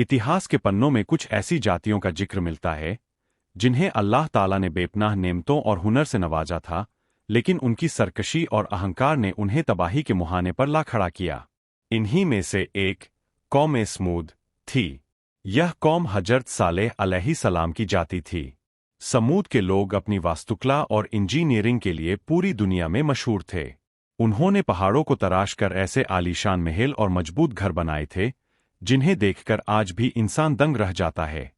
इतिहास के पन्नों में कुछ ऐसी जातियों का जिक्र मिलता है जिन्हें अल्लाह ताला ने बेपनाह नेमतों और हुनर से नवाजा था, लेकिन उनकी सरकशी और अहंकार ने उन्हें तबाही के मुहाने पर ला खड़ा किया। इन्हीं में से एक कौम समूद थी। यह कौम हजरत सालेह अलैहिस्सलाम की जाति थी। समूद के लोग अपनी वास्तुकला और इंजीनियरिंग के लिए पूरी दुनिया में मशहूर थे। उन्होंने पहाड़ों को तराश कर ऐसे आलीशान महल और मजबूत घर बनाए थे जिन्हें देखकर आज भी इंसान दंग रह जाता है।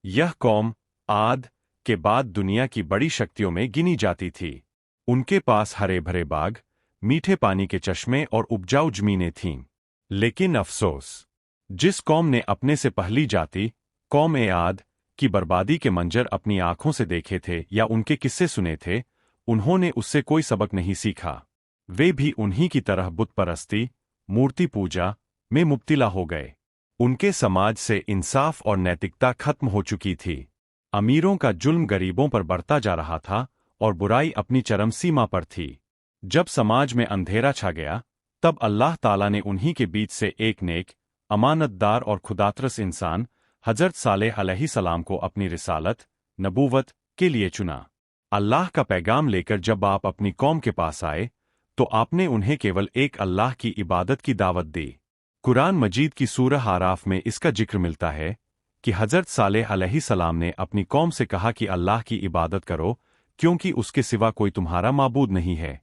यह कौम आद के बाद दुनिया की बड़ी शक्तियों में गिनी जाती थी। उनके पास हरे भरे बाग, मीठे पानी के चश्मे और उपजाऊ जमीनें थीं। लेकिन अफसोस, जिस कौम ने अपने से पहली जाति कौम आद की बर्बादी के मंजर अपनी आंखों से देखे थे या उनके किस्से सुने थे, उन्होंने उससे कोई सबक नहीं सीखा। वे भी उन्हीं की तरह बुत परस्ती, मूर्ति पूजा में मुब्तिला हो गए। उनके समाज से इंसाफ और नैतिकता खत्म हो चुकी थी। अमीरों का जुल्म गरीबों पर बढ़ता जा रहा था और बुराई अपनी चरम सीमा पर थी। जब समाज में अंधेरा छा गया, तब अल्लाह ताला ने उन्हीं के बीच से एक नेक, अमानतदार और खुदातरस इंसान हजरत सालेह अलैहिस्सलाम को अपनी रिसालत, नबूवत के लिए चुना। अल्लाह का पैगाम लेकर जब आप अपनी कौम के पास आए, तो आपने उन्हें केवल एक अल्लाह की इबादत की दावत दी। कुरान मजीद की सूरह आराफ में इसका जिक्र मिलता है कि हजरत सालेह अलैहिस्सलाम ने अपनी कौम से कहा कि अल्लाह की इबादत करो, क्योंकि उसके सिवा कोई तुम्हारा माबूद नहीं है।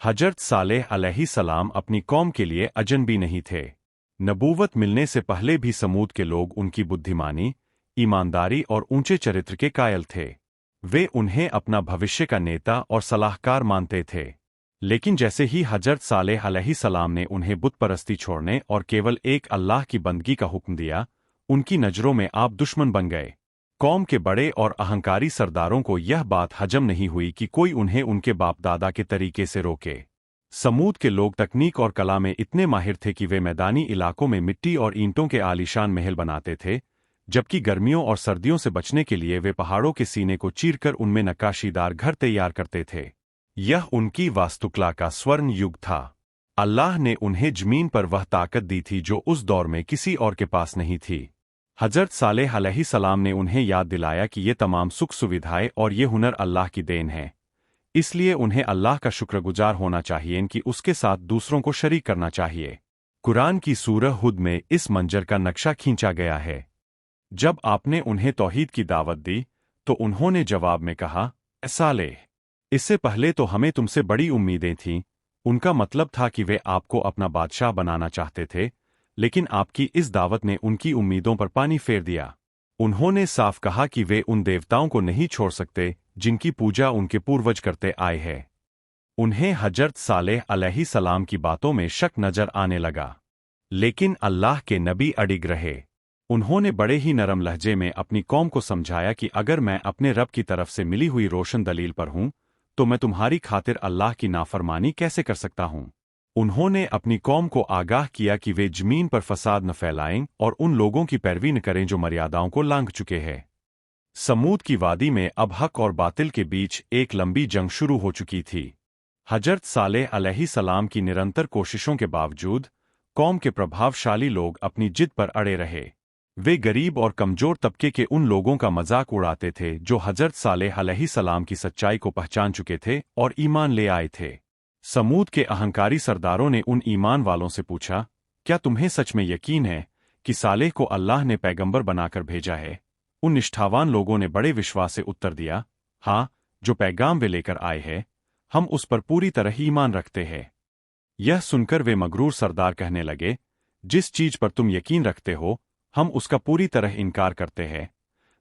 हजरत सालेह अलैहिस्सलाम अपनी कौम के लिए अजनबी नहीं थे। नबूवत मिलने से पहले भी समूद के लोग उनकी बुद्धिमानी, ईमानदारी और ऊंचे चरित्र के कायल थे। वे उन्हें अपना भविष्य का नेता और सलाहकार मानते थे। लेकिन जैसे ही हजरत सालेह अलैहिस्सलाम ने उन्हें बुत परस्ती छोड़ने और केवल एक अल्लाह की बंदगी का हुक्म दिया, उनकी नजरों में आप दुश्मन बन गए। कौम के बड़े और अहंकारी सरदारों को यह बात हजम नहीं हुई कि कोई उन्हें उनके बाप दादा के तरीके से रोके। समूद के लोग तकनीक और कला में इतने माहिर थे कि वे मैदानी इलाकों में मिट्टी और ईंटों के आलीशान महल बनाते थे, जबकि गर्मियों और सर्दियों से बचने के लिए वे पहाड़ों के सीने को चीरकर उनमें नक्काशीदार घर तैयार करते थे। यह उनकी वास्तुकला का स्वर्ण युग था। अल्लाह ने उन्हें जमीन पर वह ताकत दी थी जो उस दौर में किसी और के पास नहीं थी। हजरत सालेह अलैहिस्सलाम ने उन्हें याद दिलाया कि ये तमाम सुख सुविधाएं और ये हुनर अल्लाह की देन है, इसलिए उन्हें अल्लाह का शुक्रगुजार होना चाहिए कि उसके साथ दूसरों को शरीक करना चाहिए। कुरान की सूरह हुद में इस मंजर का नक्शा खींचा गया है। जब आपने उन्हें तौहीद की दावत दी, तो उन्होंने जवाब में कहा, "ए सालेह, इससे पहले तो हमें तुमसे बड़ी उम्मीदें थीं।" उनका मतलब था कि वे आपको अपना बादशाह बनाना चाहते थे, लेकिन आपकी इस दावत ने उनकी उम्मीदों पर पानी फेर दिया। उन्होंने साफ कहा कि वे उन देवताओं को नहीं छोड़ सकते जिनकी पूजा उनके पूर्वज करते आए हैं। उन्हें हजरत सालेह अलैहिस्सलाम की बातों में शक नजर आने लगा, लेकिन अल्लाह के नबी अडिग रहे। उन्होंने बड़े ही नरम लहजे में अपनी कौम को समझाया कि अगर मैं अपने रब की तरफ से मिली हुई रोशन दलील पर हूं, तो मैं तुम्हारी खातिर अल्लाह की नाफरमानी कैसे कर सकता हूं। उन्होंने अपनी कौम को आगाह किया कि वे जमीन पर फसाद न फैलाएं और उन लोगों की पैरवी न करें जो मर्यादाओं को लांघ चुके हैं। समूद की वादी में अब हक और बातिल के बीच एक लंबी जंग शुरू हो चुकी थी। हजरत सालेह अलैहिस्सलाम की निरंतर कोशिशों के बावजूद कौम के प्रभावशाली लोग अपनी जिद पर अड़े रहे। वे गरीब और कमजोर तबके के उन लोगों का मजाक उड़ाते थे जो हजरत सालेह अलैहिस्सलाम की सच्चाई को पहचान चुके थे और ईमान ले आए थे। समूद के अहंकारी सरदारों ने उन ईमान वालों से पूछा, "क्या तुम्हें सच में यकीन है कि सालेह को अल्लाह ने पैगंबर बनाकर भेजा है?" उन निष्ठावान लोगों ने बड़े विश्वास से उत्तर दिया, "हाँ, जो पैगाम वे लेकर आए हैं, हम उस पर पूरी तरह ईमान रखते हैं।" यह सुनकर वे मगरूर सरदार कहने लगे, "जिस चीज पर तुम यकीन रखते हो, हम उसका पूरी तरह इनकार करते हैं।"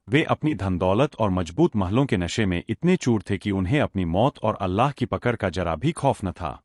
वे अपनी धन दौलत और मजबूत महलों के नशे में इतने चूर थे कि उन्हें अपनी मौत और अल्लाह की पकड़ का जरा भी खौफ न था।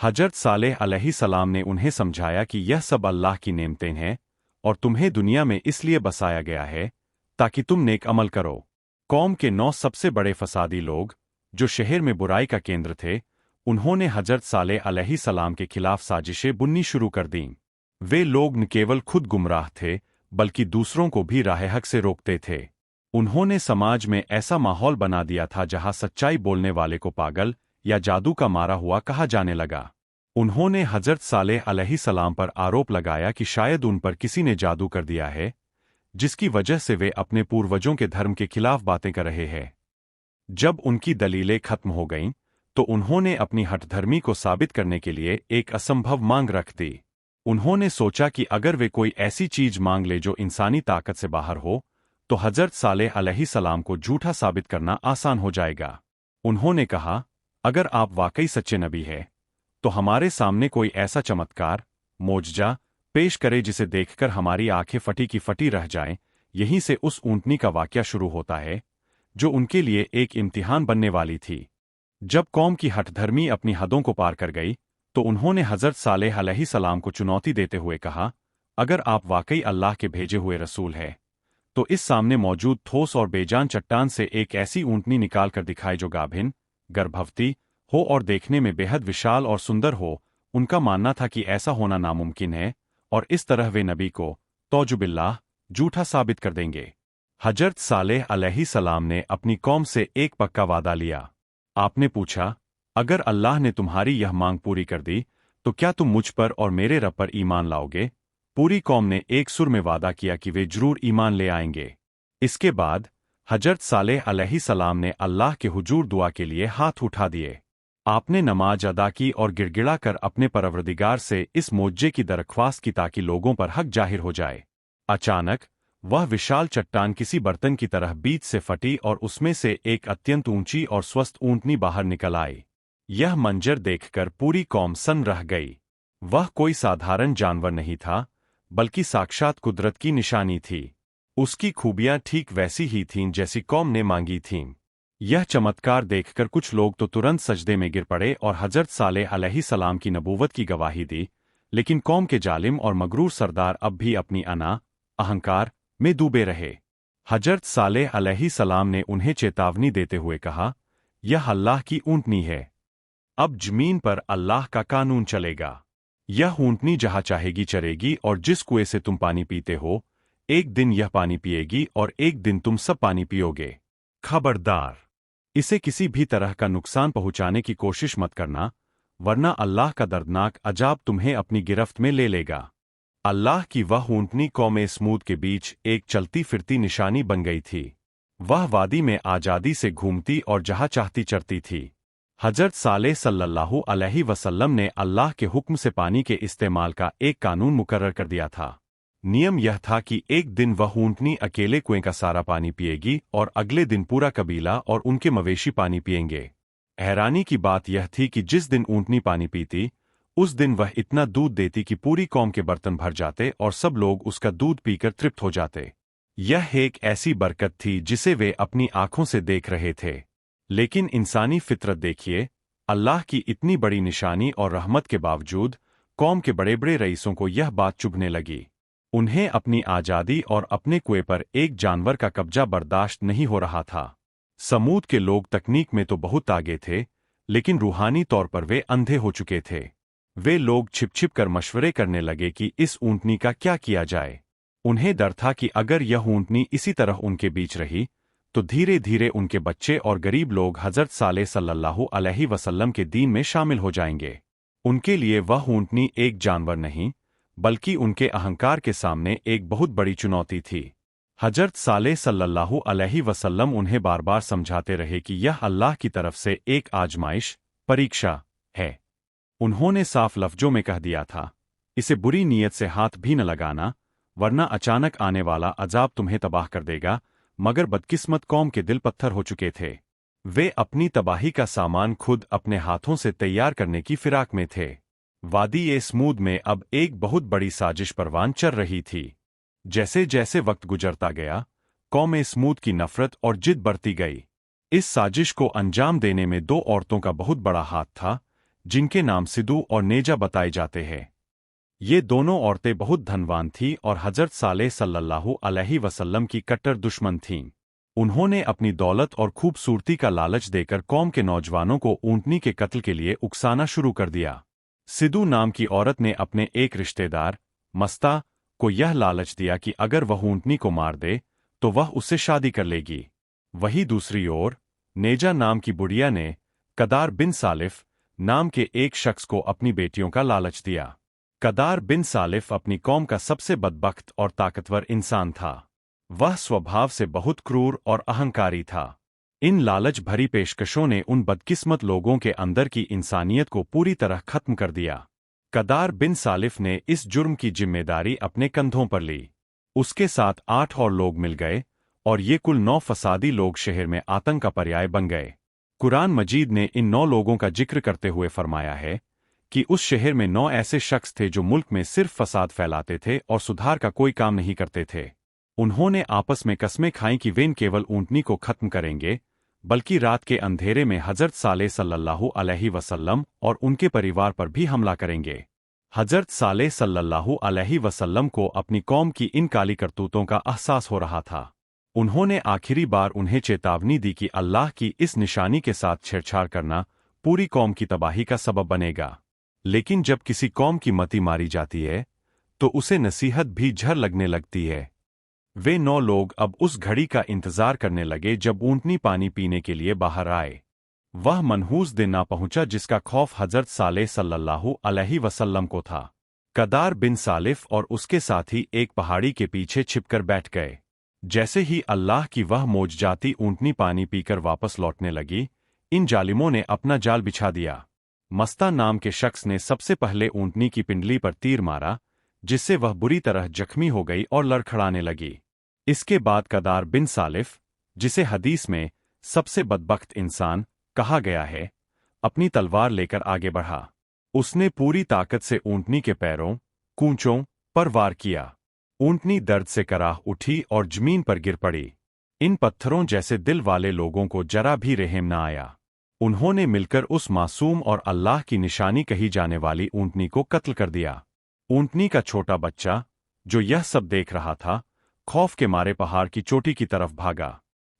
हजरत सालेह अलैहिस्सलाम ने उन्हें समझाया कि यह सब अल्लाह की नेमतें हैं और तुम्हें दुनिया में इसलिए बसाया गया है ताकि तुम नेक अमल करो। कौम के 9 सबसे बड़े फसादी लोग, जो शहर में बुराई का केंद्र थे, उन्होंने हजरत सालेह अलैहिस्सलाम के खिलाफ साजिशें बुननी शुरू कर दीं। वे लोग न केवल खुद गुमराह थे, बल्कि दूसरों को भी राह हक से रोकते थे। उन्होंने समाज में ऐसा माहौल बना दिया था जहां सच्चाई बोलने वाले को पागल या जादू का मारा हुआ कहा जाने लगा। उन्होंने हजरत सालेह अलैहिस्सलाम पर आरोप लगाया कि शायद उन पर किसी ने जादू कर दिया है, जिसकी वजह से वे अपने पूर्वजों के धर्म के खिलाफ बातें कर रहे हैं। जब उनकी दलीलें खत्म हो गईं, तो उन्होंने अपनी हठधर्मी को साबित करने के लिए एक असंभव मांग रख दी। उन्होंने सोचा कि अगर वे कोई ऐसी चीज मांग ले जो इंसानी ताकत से बाहर हो, तो हजरत सालेह अलैहिस्सलाम को झूठा साबित करना आसान हो जाएगा। उन्होंने कहा, अगर आप वाकई सच्चे नबी हैं, तो हमारे सामने कोई ऐसा चमत्कार, मोजजा पेश करे जिसे देखकर हमारी आंखें फटी की फटी रह जाएं। यहीं से उस ऊंटनी का वाकया शुरू होता है, जो उनके लिए एक इम्तिहान बनने वाली थी। जब कौम की हठधर्मी अपनी हदों को पार कर गई, तो उन्होंने हजरत सालेह अलैहिस्सलाम को चुनौती देते हुए कहा, अगर आप वाकई अल्लाह के भेजे हुए रसूल हैं, तो इस सामने मौजूद ठोस और बेजान चट्टान से एक ऐसी ऊंटनी निकाल कर दिखाए जो गाभिन, गर्भवती हो और देखने में बेहद विशाल और सुंदर हो। उनका मानना था कि ऐसा होना नामुमकिन है, और इस तरह वे नबी को तौजुबिल्लाह झूठा साबित कर देंगे। हजरत सालेह अलैहिस्सलाम ने अपनी कौम से एक पक्का वादा लिया। आपने पूछा, अगर अल्लाह ने तुम्हारी यह मांग पूरी कर दी, तो क्या तुम मुझ पर और मेरे रब पर ईमान लाओगे? पूरी कौम ने एक सुर में वादा किया कि वे जरूर ईमान ले आएंगे। इसके बाद हजरत सालेह अलैहिस्सलाम ने अल्लाह के हुजूर दुआ के लिए हाथ उठा दिए। आपने नमाज अदा की और गिड़गिड़ा कर अपने परवरदिगार से इस मोज्जे की दरख्वास्त की ताकि लोगों पर हक जाहिर हो जाए। अचानक वह विशाल चट्टान किसी बर्तन की तरह बीच से फटी और उसमें से एक अत्यंत ऊंची और स्वस्थ ऊंटनी बाहर निकल आई। यह मंजर देखकर पूरी कौम सन रह गई। वह कोई साधारण जानवर नहीं था, बल्कि साक्षात कुदरत की निशानी थी। उसकी खूबियां ठीक वैसी ही थीं जैसी कौम ने मांगी थीं। यह चमत्कार देखकर कुछ लोग तो तुरंत सजदे में गिर पड़े और हजरत सालेह अलैहिस्सलाम की नबूवत की गवाही दी, लेकिन कौम के जालिम और मगरूर सरदार अब भी अपनी अहंकार में डूबे रहे। हजरत सालेह अलैहिस्सलाम ने उन्हें चेतावनी देते हुए कहा, यह अल्लाह की ऊंटनी है। अब जमीन पर अल्लाह का कानून चलेगा। यह ऊंटनी जहां चाहेगी चरेगी और जिस कुएं से तुम पानी पीते हो, एक दिन यह पानी पिएगी और एक दिन तुम सब पानी पियोगे। खबरदार, इसे किसी भी तरह का नुकसान पहुंचाने की कोशिश मत करना, वरना अल्लाह का दर्दनाक अजाब तुम्हें अपनी गिरफ्त में ले लेगा। अल्लाह की वह ऊंटनी कौमे समूद के बीच एक चलती फिरती निशानी बन गई थी। वह वादी में आजादी से घूमती और जहां चाहती चरती थी। हजरत सालेह सल्लल्लाहु अलैहि वसल्लम ने अल्लाह के हुक्म से पानी के इस्तेमाल का एक कानून मुकर्रर कर दिया था। नियम यह था कि एक दिन वह ऊंटनी अकेले कुएं का सारा पानी पिएगी और अगले दिन पूरा कबीला और उनके मवेशी पानी पिएंगे। हैरानी की बात यह थी कि जिस दिन ऊंटनी पानी पीती, उस दिन वह इतना दूध देती कि पूरी कौम के बर्तन भर जाते और सब लोग उसका दूध पीकर तृप्त हो जाते। यह एक ऐसी बरकत थी जिसे वे अपनी आंखों से देख रहे थे। लेकिन इंसानी फितरत देखिए, अल्लाह की इतनी बड़ी निशानी और रहमत के बावजूद कौम के बड़े बड़े रईसों को यह बात चुभने लगी। उन्हें अपनी आजादी और अपने कुएं पर एक जानवर का कब्जा बर्दाश्त नहीं हो रहा था। समूद के लोग तकनीक में तो बहुत आगे थे, लेकिन रूहानी तौर पर वे अंधे हो चुके थे। वे लोग छिप छिप कर मशवरे करने लगे कि इस ऊंटनी का क्या किया जाए। उन्हें डर था कि अगर यह ऊंटनी इसी तरह उनके बीच रही, तो धीरे धीरे उनके बच्चे और गरीब लोग हजरत सालेह सल्लल्लाहु अलैहि वसल्लम के दीन में शामिल हो जाएंगे। उनके लिए वह ऊंटनी एक जानवर नहीं, बल्कि उनके अहंकार के सामने एक बहुत बड़ी चुनौती थी। हजरत सालेह सल्लल्लाहु अलैहि वसल्लम उन्हें बार बार समझाते रहे कि यह अल्लाह की तरफ से एक आजमाइश, परीक्षा है। उन्होंने साफ लफ्जों में कह दिया था, इसे बुरी नीयत से हाथ भी न लगाना, वरना अचानक आने वाला अजाब तुम्हें तबाह कर देगा। मगर बदकिस्मत कौम के दिल पत्थर हो चुके थे। वे अपनी तबाही का सामान खुद अपने हाथों से तैयार करने की फिराक में थे। वादी-ए-समूद में अब एक बहुत बड़ी साजिश परवान चल रही थी। जैसे जैसे वक्त गुजरता गया, कौम-ए-समूद की नफरत और जिद बढ़ती गई। इस साजिश को अंजाम देने में दो औरतों का बहुत बड़ा हाथ था, जिनके नाम सिदू और नेजा बताए जाते हैं। ये दोनों औरतें बहुत धनवान थीं और हजरत सालेह सल्लल्लाहु अलैहि वसल्लम की कट्टर दुश्मन थीं। उन्होंने अपनी दौलत और खूबसूरती का लालच देकर कौम के नौजवानों को ऊंटनी के कत्ल के लिए उकसाना शुरू कर दिया। सिदू नाम की औरत ने अपने एक रिश्तेदार, मस्ता, को यह लालच दिया कि अगर वह ऊंटनी को मार दे, तो वह उससे शादी कर लेगी। वहीं दूसरी ओर, नेजा नाम की बुढ़िया ने कदार बिन सालिफ नाम के एक शख्स को अपनी बेटियों का लालच दिया। कदार बिन सालिफ अपनी कौम का सबसे बदबख्त और ताकतवर इंसान था। वह स्वभाव से बहुत क्रूर और अहंकारी था। इन लालच भरी पेशकशों ने उन बदकिस्मत लोगों के अंदर की इंसानियत को पूरी तरह खत्म कर दिया। कदार बिन सालिफ ने इस जुर्म की जिम्मेदारी अपने कंधों पर ली। उसके साथ 8 और लोग मिल गए और ये कुल 9 फसादी लोग शहर में आतंक का पर्याय बन गए। कुरान मजीद ने इन 9 लोगों का जिक्र करते हुए फरमाया है कि उस शहर में 9 ऐसे शख्स थे जो मुल्क में सिर्फ फसाद फैलाते थे और सुधार का कोई काम नहीं करते थे। उन्होंने आपस में कस्में खाईं कि वे न केवल ऊंटनी को खत्म करेंगे बल्कि रात के अंधेरे में हजरत सालेह सल्लल्लाहु अलैहि वसल्लम और उनके परिवार पर भी हमला करेंगे। हजरत सालेह सल्लल्लाहु अलैहि वसल्लम को अपनी कौम की इन काली करतूतों का एहसास हो रहा था। उन्होंने आखिरी बार उन्हें चेतावनी दी कि अल्लाह की इस निशानी के साथ छेड़छाड़ करना पूरी कौम की तबाही का सबब बनेगा। लेकिन जब किसी कौम की मति मारी जाती है तो उसे नसीहत भी झर लगने लगती है। वे 9 लोग अब उस घड़ी का इंतजार करने लगे जब ऊंटनी पानी पीने के लिए बाहर आए। वह मनहूस दिन ना पहुंचा जिसका खौफ हजरत सालेह सल्लल्लाहु अलैहि वसल्लम को था। कदार बिन सालिफ और उसके साथी एक पहाड़ी के पीछे छिपकर बैठ गए। जैसे ही अल्लाह की वह मौजजाती ऊंटनी पानी पीकर वापस लौटने लगी, इन जालिमों ने अपना जाल बिछा दिया। मस्ता नाम के शख्स ने सबसे पहले ऊंटनी की पिंडली पर तीर मारा, जिससे वह बुरी तरह जख्मी हो गई और लड़खड़ाने लगी। इसके बाद कदार बिन सालिफ, जिसे हदीस में सबसे बदबख्त इंसान कहा गया है, अपनी तलवार लेकर आगे बढ़ा। उसने पूरी ताकत से ऊंटनी के पैरों, कूंचों पर वार किया। ऊंटनी दर्द से कराह उठी और जमीन पर गिर पड़ी। इन पत्थरों जैसे दिल वाले लोगों को जरा भी रहम न आया। उन्होंने मिलकर उस मासूम और अल्लाह की निशानी कही जाने वाली ऊंटनी को कत्ल कर दिया। ऊंटनी का छोटा बच्चा, जो यह सब देख रहा था, खौफ के मारे पहाड़ की चोटी की तरफ भागा।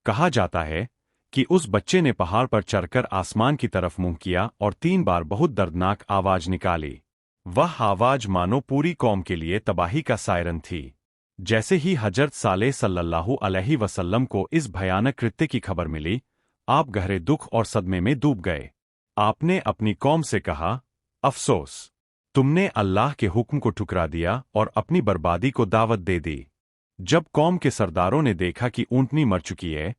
कहा जाता है कि उस बच्चे ने पहाड़ पर चढ़कर आसमान की तरफ मुंह किया और 3 बार बहुत दर्दनाक आवाज निकाली। वह आवाज मानो पूरी कौम के लिए तबाही का सायरन थी। जैसे ही हजरत सालेह सल्लल्लाहु अलैहि वसल्लम को इस भयानक कृत्य की खबर मिली, आप गहरे दुख और सदमे में डूब गए। आपने अपनी कौम से कहा, अफसोस, तुमने अल्लाह के हुक्म को ठुकरा दिया और अपनी बर्बादी को दावत दे दी। जब कौम के सरदारों ने देखा कि ऊंटनी मर चुकी है,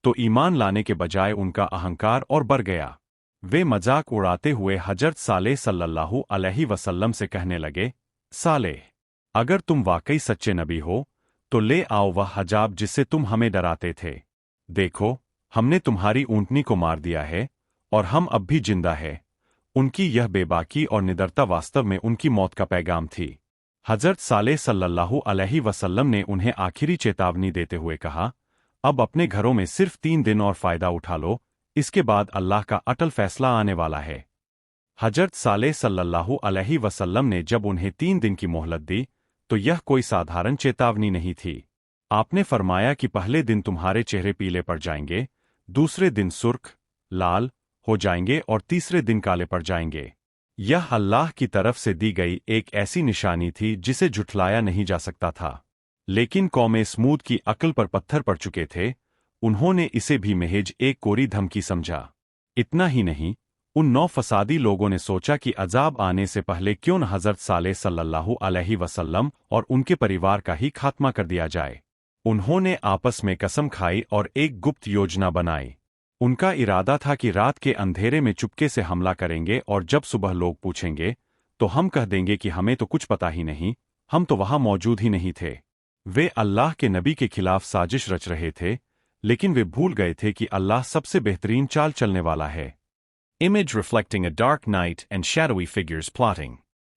तो ईमान लाने के बजाय उनका अहंकार और बढ़ गया। वे मजाक उड़ाते हुए हजरत सालेह सल्लल्लाहु अलैहि वसल्लम से कहने लगे, सालेह, अगर तुम वाकई सच्चे नबी हो तो ले आओ वह हजाब जिससे तुम हमें डराते थे। देखो, हमने तुम्हारी ऊंटनी को मार दिया है और हम अब भी जिंदा है। उनकी यह बेबाकी और निडरता वास्तव में उनकी मौत का पैगाम थी। हजरत सालेह सल्लल्लाहु अलैहि वसल्लम ने उन्हें आखिरी चेतावनी देते हुए कहा, अब अपने घरों में सिर्फ 3 दिन और फायदा उठा लो, इसके बाद अल्लाह का अटल फैसला आने वाला है। हजरत सालेह सल्लल्लाहु अलैहि वसल्लम ने जब उन्हें 3 दिन की मोहलत दी, तो यह कोई साधारण चेतावनी नहीं थी। आपने फरमाया कि पहले दिन तुम्हारे चेहरे पीले पड़ जाएंगे, दूसरे दिन सुर्ख, लाल हो जाएंगे और तीसरे दिन काले पड़ जाएंगे। यह अल्लाह की तरफ से दी गई एक ऐसी निशानी थी जिसे झुठलाया नहीं जा सकता था। लेकिन कौमे समूद की अक्ल पर पत्थर पड़ चुके थे। उन्होंने इसे भी महज एक कोरी धमकी समझा। इतना ही नहीं, उन 9 फसादी लोगों ने सोचा कि अजाब आने से पहले क्यों न हजरत सालेह सल्लल्लाहु अलैहि वसल्लम और उनके परिवार का ही खात्मा कर दिया जाए। उन्होंने आपस में कसम खाई और एक गुप्त योजना बनाई। उनका इरादा था कि रात के अंधेरे में चुपके से हमला करेंगे और जब सुबह लोग पूछेंगे तो हम कह देंगे कि हमें तो कुछ पता ही नहीं, हम तो वहां मौजूद ही नहीं थे। वे अल्लाह के नबी के खिलाफ साजिश रच रहे थे, लेकिन वे भूल गए थे कि अल्लाह सबसे बेहतरीन चाल चलने वाला है। Image reflecting a dark night and shadowy figures plotting.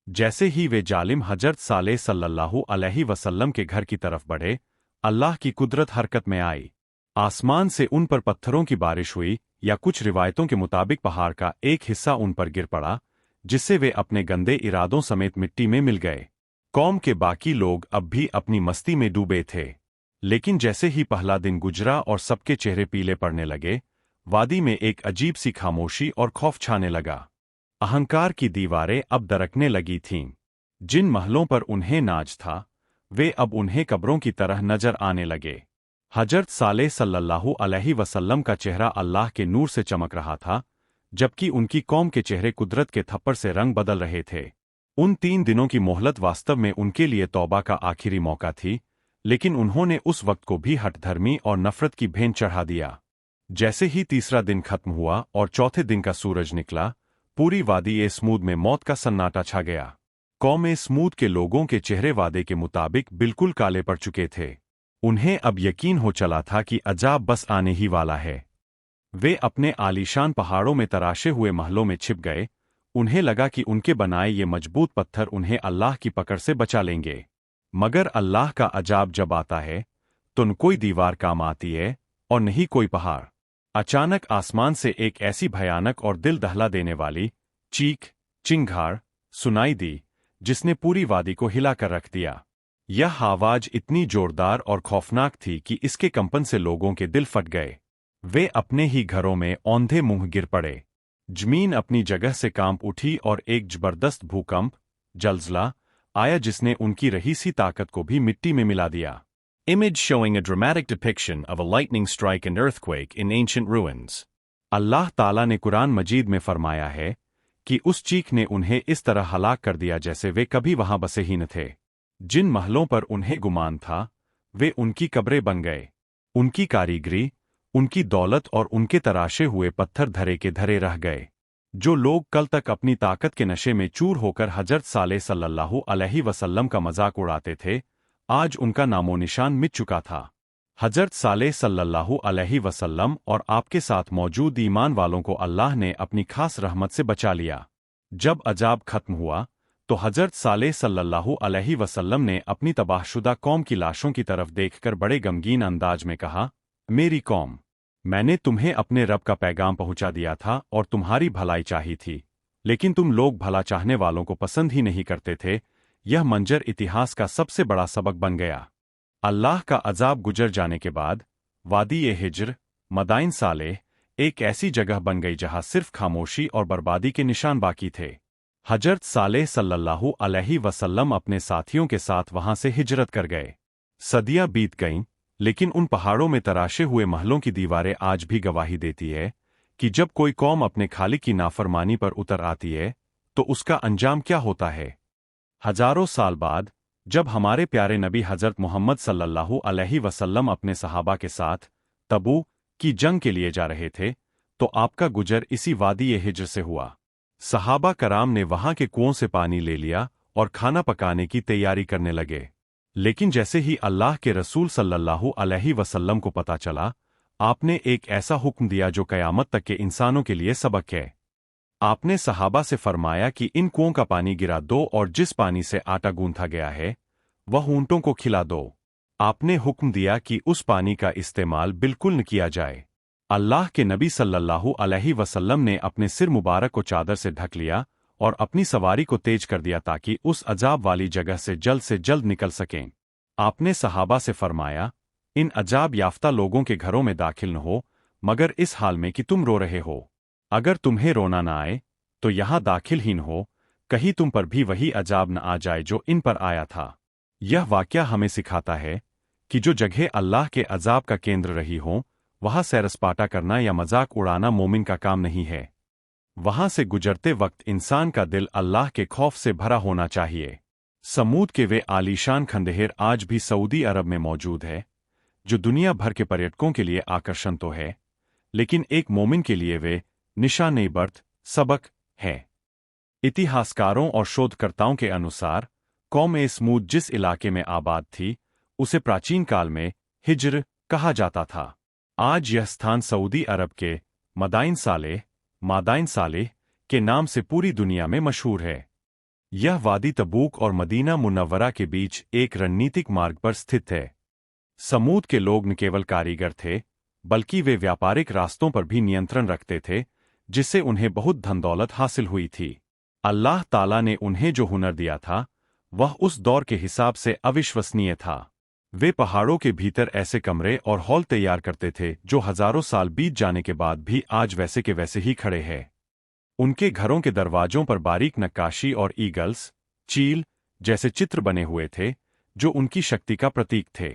जैसे ही वे जालिम हजरत सालेह सल्लल्लाहु अलैहि वसल्लम के घर की तरफ बढ़े, अल्लाह की कुदरत हरकत में आई। आसमान से उन पर पत्थरों की बारिश हुई, या कुछ रिवायतों के मुताबिक पहाड़ का एक हिस्सा उन पर गिर पड़ा, जिससे वे अपने गंदे इरादों समेत मिट्टी में मिल गए। कौम के बाकी लोग अब भी अपनी मस्ती में डूबे थे। लेकिन जैसे ही पहला दिन गुजरा और सबके चेहरे पीले पड़ने लगे, वादी में एक अजीब सी खामोशी और खौफ छाने लगा। अहंकार की दीवारें अब दरकने लगी थीं। जिन महलों पर उन्हें नाज था, वे अब उन्हें कब्रों की तरह नजर आने लगे। हजरत सालेह सल्लल्लाहु अलैहि वसल्लम का चेहरा अल्लाह के नूर से चमक रहा था, जबकि उनकी कौम के चेहरे कुदरत के थप्पड़ से रंग बदल रहे थे। उन 3 दिनों की मोहलत वास्तव में उनके लिए तौबा का आखिरी मौका थी, लेकिन उन्होंने उस वक्त को भी हठधर्मी और नफरत की भेंट चढ़ा दिया। जैसे ही तीसरा दिन खत्म हुआ और चौथे दिन का सूरज निकला, पूरी वादी ए स्मूद में मौत का सन्नाटा छा गया। कौम ए स्मूद के लोगों के चेहरे वादे के मुताबिक बिल्कुल काले पड़ चुके थे। उन्हें अब यकीन हो चला था कि अजाब बस आने ही वाला है। वे अपने आलीशान पहाड़ों में तराशे हुए महलों में छिप गए। उन्हें लगा कि उनके बनाए ये मजबूत पत्थर उन्हें अल्लाह की पकड़ से बचा लेंगे। मगर अल्लाह का अजाब जब आता है तो न कोई दीवार काम आती है और नहीं कोई पहाड़। अचानक आसमान से एक ऐसी भयानक और दिल दहला देने वाली चीख चिंगार सुनाई दी जिसने पूरी वादी को हिलाकर रख दिया। यह आवाज इतनी जोरदार और खौफनाक थी कि इसके कंपन से लोगों के दिल फट गए। वे अपने ही घरों में औंधे मुंह गिर पड़े। जमीन अपनी जगह से कांप उठी और एक जबरदस्त भूकंप जल्जला आया जिसने उनकी रही सी ताकत को भी मिट्टी में मिला दिया। Image showing a dramatic depiction of a lightning strike and earthquake in ancient ruins. अल्लाह ताला ने कुरान मजीद में फरमाया है कि उस चीख ने उन्हें इस तरह हलाक कर दिया जैसे वे कभी वहां बसे ही न थे। जिन महलों पर उन्हें गुमान था वे उनकी कब्रें बन गए। उनकी कारीगरी, उनकी दौलत और उनके तराशे हुए पत्थर धरे के धरे रह गए। जो लोग कल तक अपनी ताकत के नशे में चूर होकर हजरत साले सल्लल्लाहु अलैहि वसल्लम का मजाक उड़ाते थे, आज उनका नामो निशान मिट चुका था। हजरत साले सल्लल्लाहु अलैहि वसल्लम और आपके साथ मौजूद ईमान वालों को अल्लाह ने अपनी खास रहमत से बचा लिया। जब अजाब खत्म हुआ तो हजरत साले सल्लल्लाहु अलैहि वसल्लम ने अपनी तबाहशुदा कौम की लाशों की तरफ देखकर बड़े गमगीन अंदाज में कहा, मेरी कौम, मैंने तुम्हें अपने रब का पैगाम पहुंचा दिया था और तुम्हारी भलाई चाही थी, लेकिन तुम लोग भला चाहने वालों को पसंद ही नहीं करते थे। यह मंजर इतिहास का सबसे बड़ा सबक बन गया। अल्लाह का अजाब गुजर जाने के बाद वादी ए हिज्र मदाइन सालेह एक ऐसी जगह बन गई जहां सिर्फ खामोशी और बर्बादी के निशान बाकी थे। हजरत सालेह सल्लल्लाहु अलैहि वसल्लम अपने साथियों के साथ वहां से हिजरत कर गए। सदियां बीत गईं, लेकिन उन पहाड़ों में तराशे हुए महलों की दीवारें आज भी गवाही देती है कि जब कोई कौम अपने खालिक की नाफरमानी पर उतर आती है तो उसका अंजाम क्या होता है। हजारों साल बाद जब हमारे प्यारे नबी हजरत मोहम्मद सल्लल्लाहु अलैहि वसल्लम अपने सहाबा के साथ तबूक की जंग के लिए जा रहे थे तो आपका गुजर इसी वादी ए हिज्र से हुआ। सहाबा कराम ने वहां के कुओं से पानी ले लिया और खाना पकाने की तैयारी करने लगे। लेकिन जैसे ही अल्लाह के रसूल सल्लल्लाहु अलैहि वसल्लम को पता चला, आपने एक ऐसा हुक्म दिया जो कयामत तक के इंसानों के लिए सबक है। आपने सहाबा से फरमाया कि इन कुओं का पानी गिरा दो और जिस पानी से आटा गूंथा गया है वह ऊंटों को खिला दो। आपने हुक्म दिया कि उस पानी का इस्तेमाल बिल्कुल न किया जाए। अल्लाह के नबी सल्लल्लाहु अलैहि वसल्लम ने अपने सिर मुबारक को चादर से ढक लिया और अपनी सवारी को तेज कर दिया ताकि उस अजाब वाली जगह से जल्द निकल सकें। आपने सहाबा से फरमाया, इन अजाब याफ्ता लोगों के घरों में दाखिल न हो मगर इस हाल में कि तुम रो रहे हो। अगर तुम्हें रोना न आए तो यहां दाखिल ही न हो, कहीं तुम पर भी वही अजाब न आ जाए जो इन पर आया था। यह वाकया हमें सिखाता है कि जो जगह अल्लाह के अजाब का केंद्र रही हो वहां सैरसपाटा करना या मजाक उड़ाना मोमिन का काम नहीं है। वहां से गुजरते वक्त इंसान का दिल अल्लाह के खौफ से भरा होना चाहिए। समूद के वे आलीशान खंडहर आज भी सऊदी अरब में मौजूद है, जो दुनिया भर के पर्यटकों के लिए आकर्षण तो है, लेकिन एक मोमिन के लिए वे निशान बर्त सबक है। इतिहासकारों और शोधकर्ताओं के अनुसार कौम ए समूद जिस इलाके में आबाद थी उसे प्राचीन काल में हिज्र कहा जाता था। आज यह स्थान सऊदी अरब के मादाइन सालेह के नाम से पूरी दुनिया में मशहूर है। यह वादी तबूक और मदीना मुनव्वरा के बीच एक रणनीतिक मार्ग पर स्थित है। समूद के लोग न केवल कारीगर थे बल्कि वे व्यापारिक रास्तों पर भी नियंत्रण रखते थे, जिससे उन्हें बहुत धन दौलत हासिल हुई थी। अल्लाह ताला ने उन्हें जो हुनर दिया था वह उस दौर के हिसाब से अविश्वसनीय था। वे पहाड़ों के भीतर ऐसे कमरे और हॉल तैयार करते थे जो हजारों साल बीत जाने के बाद भी आज वैसे के वैसे ही खड़े हैं। उनके घरों के दरवाजों पर बारीक नक्काशी और ईगल्स, चील जैसे चित्र बने हुए थे जो उनकी शक्ति का प्रतीक थे।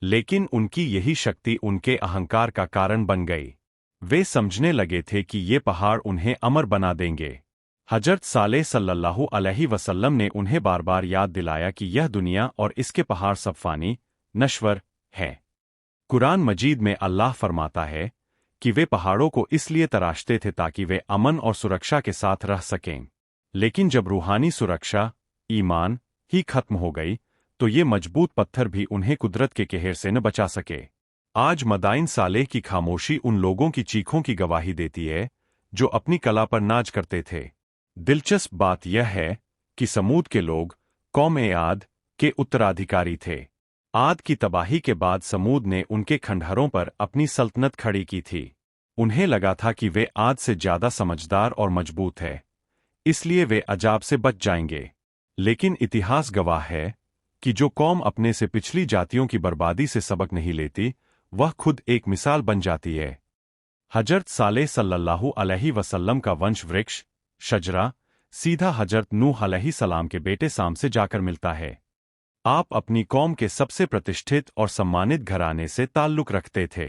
लेकिन उनकी यही शक्ति उनके अहंकार का कारण बन गई। वे समझने लगे थे कि ये पहाड़ उन्हें अमर बना देंगे। हजरत सालेह सल्लल्लाहु अलैहि वसल्लम ने उन्हें बार बार याद दिलाया कि यह दुनिया और इसके पहाड़ सब फानी नश्वर है। कुरान मजीद में अल्लाह फरमाता है कि वे पहाड़ों को इसलिए तराशते थे ताकि वे अमन और सुरक्षा के साथ रह सकें, लेकिन जब रूहानी सुरक्षा, ईमान ही खत्म हो गई तो ये मजबूत पत्थर भी उन्हें कुदरत के कहर से न बचा सके। आज मदाइन सालेह की खामोशी उन लोगों की चीखों की गवाही देती है जो अपनी कला पर नाज करते थे। दिलचस्प बात यह है कि समूद के लोग कौम-ए-आद के उत्तराधिकारी थे। आद की तबाही के बाद समूद ने उनके खंडहरों पर अपनी सल्तनत खड़ी की थी। उन्हें लगा था कि वे आद से ज्यादा समझदार और मजबूत है, इसलिए वे अजाब से बच जाएंगे। लेकिन इतिहास गवाह है कि जो कौम अपने से पिछली जातियों की बर्बादी से सबक नहीं लेती, वह खुद एक मिसाल बन जाती है। हजरत सालेह सल्लल्लाहु अलैहि वसल्लम का वंश वृक्ष, शजरा, सीधा हजरत नूह अलैहिस्सलाम के बेटे साम से जाकर मिलता है। आप अपनी कौम के सबसे प्रतिष्ठित और सम्मानित घराने से ताल्लुक रखते थे।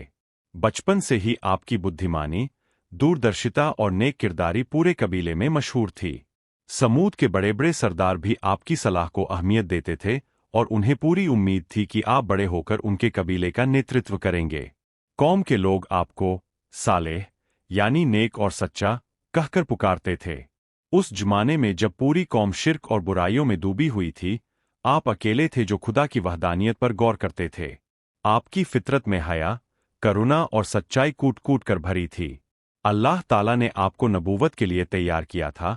बचपन से ही आपकी बुद्धिमानी, दूरदर्शिता और नेक किरदारी पूरे कबीले में मशहूर थी। समूद के बड़े बड़े सरदार भी आपकी सलाह को अहमियत देते थे और उन्हें पूरी उम्मीद थी कि आप बड़े होकर उनके कबीले का नेतृत्व करेंगे। कौम के लोग आपको सालेह यानी नेक और सच्चा कहकर पुकारते थे। उस जमाने में जब पूरी कौम शिर्क और बुराइयों में डूबी हुई थी, आप अकेले थे जो खुदा की वहदानियत पर गौर करते थे। आपकी फितरत में हया, करुणा और सच्चाई कूट कूट कर भरी थी। अल्लाह ताला ने आपको नबूवत के लिए तैयार किया था,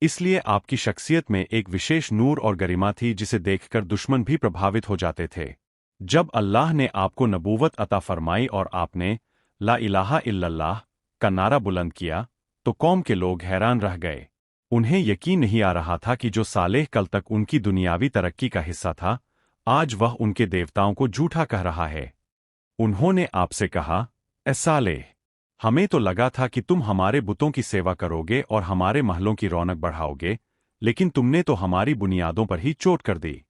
इसलिए आपकी शख्सियत में एक विशेष नूर और गरिमा थी जिसे देखकर दुश्मन भी प्रभावित हो जाते थे। जब अल्लाह ने आपको नबूवत अता फरमाई और आपने ला इलाहा इल्लल्लाह का नारा बुलंद किया, तो कौम के लोग हैरान रह गए। उन्हें यकीन नहीं आ रहा था कि जो सालेह कल तक उनकी दुनियावी तरक्की का हिस्सा था, आज वह उनके देवताओं को झूठा कह रहा है। उन्होंने आपसे कहा, ए सालेह, हमें तो लगा था कि तुम हमारे बुतों की सेवा करोगे और हमारे महलों की रौनक बढ़ाओगे, लेकिन तुमने तो हमारी बुनियादों पर ही चोट कर दी।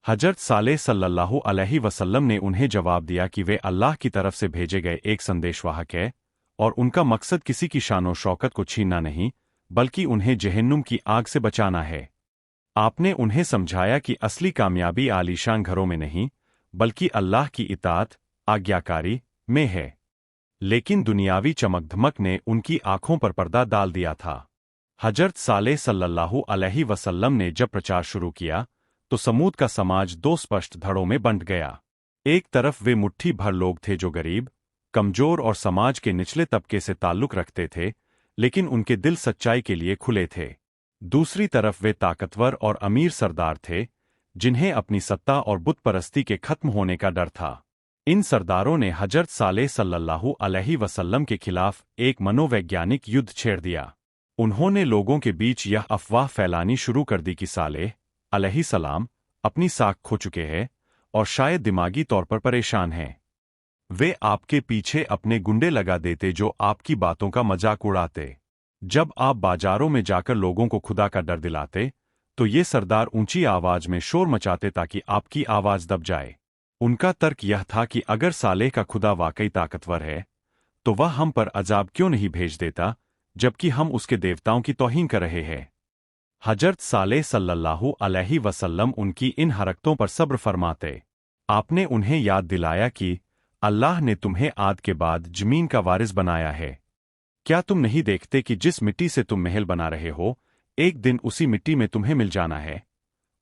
हजरत सालेह सल्लल्लाहु अलैहि वसल्लम ने उन्हें जवाब दिया कि वे अल्लाह की तरफ से भेजे गए एक संदेशवाहक है और उनका मकसद किसी की शानो शौकत को छीनना नहीं, बल्कि उन्हें जहन्नुम की आग से बचाना है। आपने उन्हें समझाया कि असली कामयाबी आलीशान घरों में नहीं, बल्कि अल्लाह की इताअत, आज्ञाकारी में है। लेकिन दुनियावी चमक-धमक ने उनकी आंखों पर पर्दा डाल दिया था। हजरत सालेह सल्लल्लाहु अलैहि वसल्लम ने जब प्रचार शुरू किया, तो समूद का समाज दो स्पष्ट धड़ों में बंट गया। एक तरफ वे मुट्ठी भर लोग थे जो गरीब, कमजोर और समाज के निचले तबके से ताल्लुक रखते थे, लेकिन उनके दिल सच्चाई के लिए खुले थे। दूसरी तरफ वे ताकतवर और अमीर सरदार थे, जिन्हें अपनी सत्ता और बुत परस्ती के खत्म होने का डर था। इन सरदारों ने हजरत सालेह सल्लल्लाहु अलैहि वसल्लम के खिलाफ एक मनोवैज्ञानिक युद्ध छेड़ दिया। उन्होंने लोगों के बीच यह अफवाह फैलानी शुरू कर दी कि सालेह अलैहिस्सलाम अपनी साख खो चुके हैं और शायद दिमागी तौर पर परेशान हैं। वे आपके पीछे अपने गुंडे लगा देते जो आपकी बातों का मजाक उड़ाते। जब आप बाजारों में जाकर लोगों को खुदा का डर दिलाते, तो ये सरदार ऊंची आवाज में शोर मचाते ताकि आपकी आवाज दब जाए। उनका तर्क यह था कि अगर सालेह का खुदा वाकई ताकतवर है, तो वह हम पर अजाब क्यों नहीं भेज देता, जबकि हम उसके देवताओं की तौहीन कर रहे हैं। हजरत सालेह सल्लल्लाहु अलैहि वसल्लम उनकी इन हरकतों पर सब्र फरमाते। आपने उन्हें याद दिलाया कि अल्लाह ने तुम्हें आद के बाद जमीन का वारिस बनाया है। क्या तुम नहीं देखते कि जिस मिट्टी से तुम महल बना रहे हो, एक दिन उसी मिट्टी में तुम्हें मिल जाना है।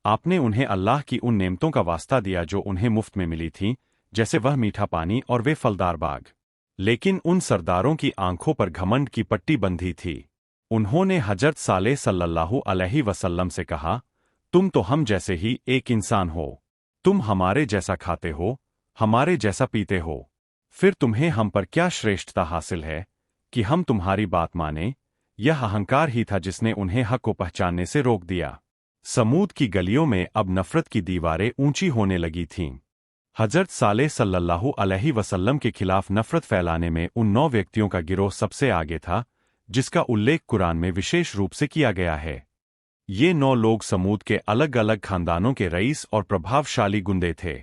आपने उन्हें अल्लाह की उन नेमतों का वास्ता दिया जो उन्हें मुफ्त में मिली थीं, जैसे वह मीठा पानी और वे फलदार बाग। लेकिन उन सरदारों की आंखों पर घमंड की पट्टी बंधी थी। उन्होंने हजरत सालेह सल्लल्लाहु अलैहि वसल्लम से कहा, तुम तो हम जैसे ही एक इंसान हो। तुम हमारे जैसा खाते हो, हमारे जैसा पीते हो। फिर तुम्हें हम पर क्या श्रेष्ठता हासिल है कि हम तुम्हारी बात माने? यह अहंकार ही था जिसने उन्हें हक को पहचानने से रोक दिया। समूद की गलियों में अब नफरत की दीवारें ऊंची होने लगी थीं। हजरत सालेह सल्लल्लाहु अलैहि वसल्लम के खिलाफ नफरत फैलाने में उन 9 व्यक्तियों का गिरोह सबसे आगे था, जिसका उल्लेख कुरान में विशेष रूप से किया गया है। ये 9 लोग समूद के अलग अलग खानदानों के रईस और प्रभावशाली गुंडे थे।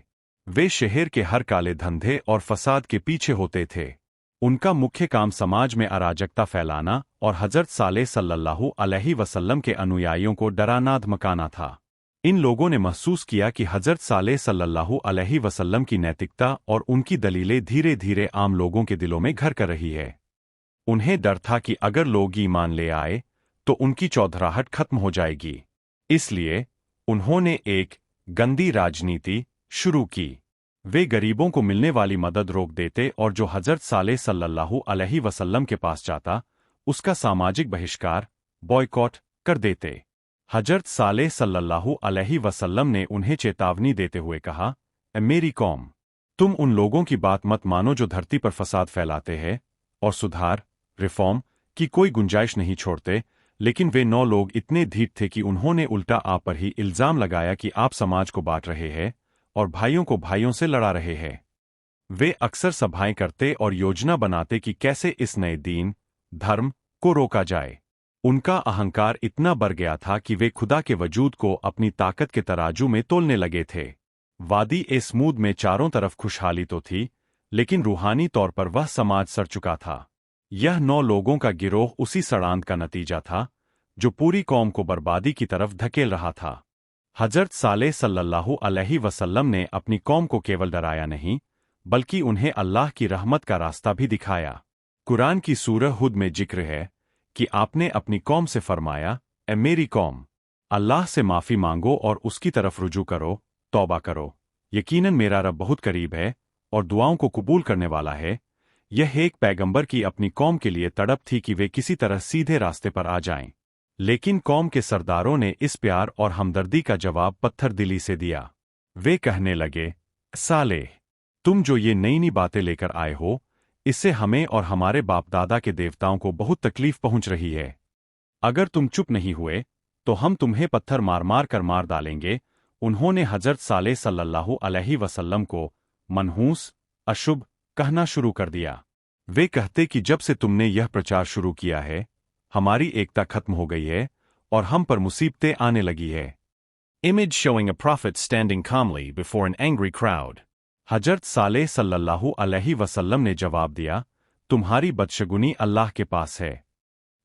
वे शहर के हर काले धंधे और फसाद के पीछे होते थे। उनका मुख्य काम समाज में अराजकता फैलाना और हजरत सालेह सल्लल्लाहु अलैहि वसल्लम के अनुयायियों को डराना धमकाना था। इन लोगों ने महसूस किया कि हजरत सालेह सल्लल्लाहु अलैहि वसल्लम की नैतिकता और उनकी दलीलें धीरे धीरे आम लोगों के दिलों में घर कर रही है। उन्हें डर था कि अगर लोग ईमान ले आए तो उनकी चौधराहट खत्म हो जाएगी। इसलिए उन्होंने एक गंदी राजनीति शुरू की। वे गरीबों को मिलने वाली मदद रोक देते और जो हजरत सालेह सल्लल्लाहु अलैहि वसल्लम के पास जाता उसका सामाजिक बहिष्कार बॉयकॉट कर देते। हजरत सालेह सल्लल्लाहु अलैहि वसल्लम ने उन्हें चेतावनी देते हुए कहा, "ए मेरी कौम, तुम उन लोगों की बात मत मानो जो धरती पर फसाद फैलाते हैं और सुधार रिफॉर्म की कोई गुंजाइश नहीं छोड़ते।" लेकिन वे 9 लोग इतने ढीठ थे कि उन्होंने उल्टा आप पर ही इल्जाम लगाया कि आप समाज को बांट रहे हैं और भाइयों को भाइयों से लड़ा रहे हैं। वे अक्सर सभाएं करते और योजना बनाते कि कैसे इस नए दीन धर्म को रोका जाए। उनका अहंकार इतना बढ़ गया था कि वे खुदा के वजूद को अपनी ताकत के तराजू में तोलने लगे थे। वादी ए समूद में चारों तरफ खुशहाली तो थी, लेकिन रूहानी तौर पर वह समाज सड़ चुका था। यह 9 लोगों का गिरोह उसी सड़ांत का नतीजा था जो पूरी कौम को बर्बादी की तरफ धकेल रहा था। हजरत सालेह सल्लल्लाहु अलैहि वसल्लम ने अपनी कौम को केवल डराया नहीं, बल्कि उन्हें अल्लाह की रहमत का रास्ता भी दिखाया। कुरान की सूरह हुद में जिक्र है कि आपने अपनी कौम से फरमाया, "ए मेरी कौम, अल्लाह से माफी मांगो और उसकी तरफ रुजू करो, तौबा करो। यकीनन मेरा रब बहुत करीब है और दुआओं को कबूल करने वाला है।" यह एक पैगंबर की अपनी कौम के लिए तड़प थी कि वे किसी तरह सीधे रास्ते पर आ जाएं। लेकिन कौम के सरदारों ने इस प्यार और हमदर्दी का जवाब पत्थर दिली से दिया। वे कहने लगे, "सालेह, तुम जो ये नई नई बातें लेकर आए हो, इससे हमें और हमारे बाप दादा के देवताओं को बहुत तकलीफ पहुंच रही है। अगर तुम चुप नहीं हुए तो हम तुम्हें पत्थर मार मार कर मार डालेंगे।" उन्होंने हजरत सालेह सल्लल्लाहु अलैहि वसल्लम को मनहूस अशुभ कहना शुरू कर दिया। वे कहते कि जब से तुमने यह प्रचार शुरू किया है, हमारी एकता खत्म हो गई है और हम पर मुसीबतें आने लगी है। Image showing a prophet standing calmly before an angry crowd. हजरत सालेह सल्लल्लाहु अलैहि वसल्लम ने जवाब दिया, "तुम्हारी बदशगुनी अल्लाह के पास है।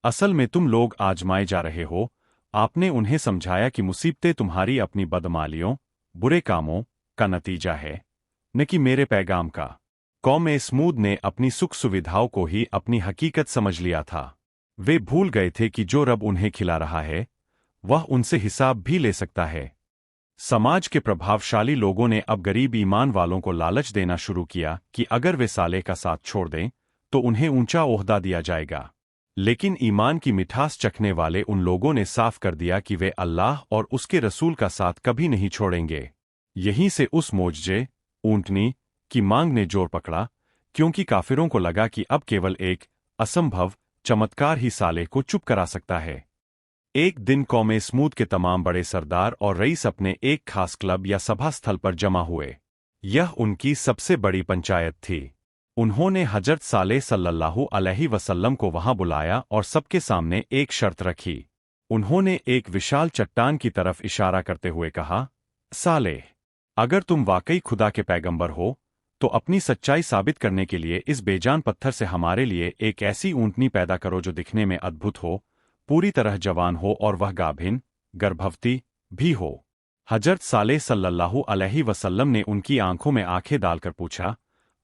असल में तुम लोग आजमाए जा रहे हो।" आपने उन्हें समझाया कि मुसीबतें तुम्हारी अपनी बदमालियों बुरे कामों का नतीजा है, न कि मेरे पैगाम का। कौम समूद ने अपनी सुख सुविधाओं को ही अपनी हकीकत समझ लिया था। वे भूल गए थे कि जो रब उन्हें खिला रहा है वह उनसे हिसाब भी ले सकता है। समाज के प्रभावशाली लोगों ने अब गरीब ईमान वालों को लालच देना शुरू किया कि अगर वे सालेह का साथ छोड़ दें तो उन्हें ऊंचा ओहदा दिया जाएगा। लेकिन ईमान की मिठास चखने वाले उन लोगों ने साफ कर दिया कि वे अल्लाह और उसके रसूल का साथ कभी नहीं छोड़ेंगे। यहीं से उस मोजजे ऊंटनी की मांग ने जोर पकड़ा, क्योंकि काफिरों को लगा कि अब केवल एक असंभव चमत्कार ही सालेह को चुप करा सकता है। एक दिन कौम समूद के तमाम बड़े सरदार और रईस अपने एक खास क्लब या सभा स्थल पर जमा हुए। यह उनकी सबसे बड़ी पंचायत थी। उन्होंने हजरत सालेह सल्लल्लाहु अलैहि वसल्लम को वहां बुलाया और सबके सामने एक शर्त रखी। उन्होंने एक विशाल चट्टान की तरफ इशारा करते हुए कहा, "सालेह, अगर तुम वाकई खुदा के पैगंबर हो तो अपनी सच्चाई साबित करने के लिए इस बेजान पत्थर से हमारे लिए एक ऐसी ऊंटनी पैदा करो जो दिखने में अद्भुत हो, पूरी तरह जवान हो और वह गाभिन गर्भवती भी हो।" हजरत सालेह सल्लल्लाहु अलैहि वसल्लम ने उनकी आंखों में आंखें डालकर पूछा,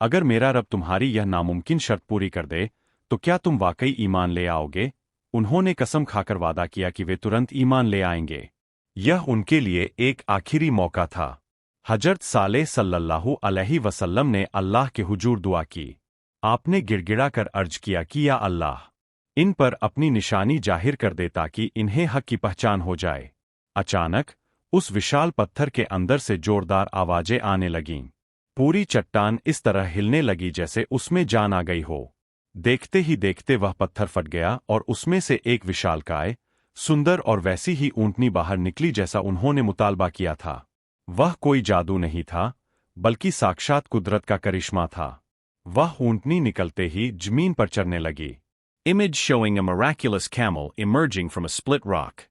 "अगर मेरा रब तुम्हारी यह नामुमकिन शर्त पूरी कर दे तो क्या तुम वाकई ईमान ले आओगे?" उन्होंने कसम खाकर वादा किया कि वे तुरंत ईमान ले आएंगे। यह उनके लिए एक आखिरी मौका था। हजरत सालेह सल्लल्लाहु अलैहि वसल्लम ने अल्लाह के हुजूर दुआ की। आपने गिड़गिड़ाकर अर्ज किया कि या अल्लाह, इन पर अपनी निशानी जाहिर कर दे ताकि इन्हें हक की पहचान हो जाए। अचानक उस विशाल पत्थर के अंदर से जोरदार आवाजें आने लगीं। पूरी चट्टान इस तरह हिलने लगी जैसे उसमें जान आ गई हो। देखते ही देखते वह पत्थर फट गया और उसमें से एक विशालकाय, सुंदर और वैसी ही ऊंटनी बाहर निकली जैसा उन्होंने मुतालबा किया था। वह कोई जादू नहीं था, बल्कि साक्षात कुदरत का करिश्मा था। वह ऊंटनी निकलते ही जमीन पर चढ़ने लगी। Image showing a miraculous camel emerging from a split rock.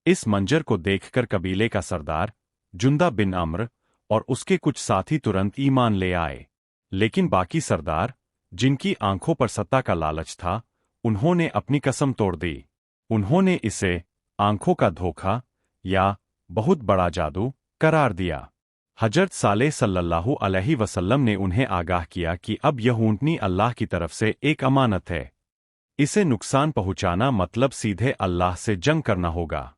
इस मंजर को देखकर कबीले का सरदार जुंदा बिन अम्र और उसके कुछ साथी तुरंत ईमान ले आए। लेकिन बाकी सरदार, जिनकी आंखों पर सत्ता का लालच था, उन्होंने अपनी कसम तोड़ दी। उन्होंने इसे आंखों का धोखा या बहुत बड़ा जादू करार दिया। हजरत सालेह सल्लल्लाहु अलैहि वसल्लम ने उन्हें आगाह किया कि अब यह ऊँटनी अल्लाह की तरफ से एक अमानत है। इसे नुकसान पहुंचाना मतलब सीधे अल्लाह से जंग करना होगा।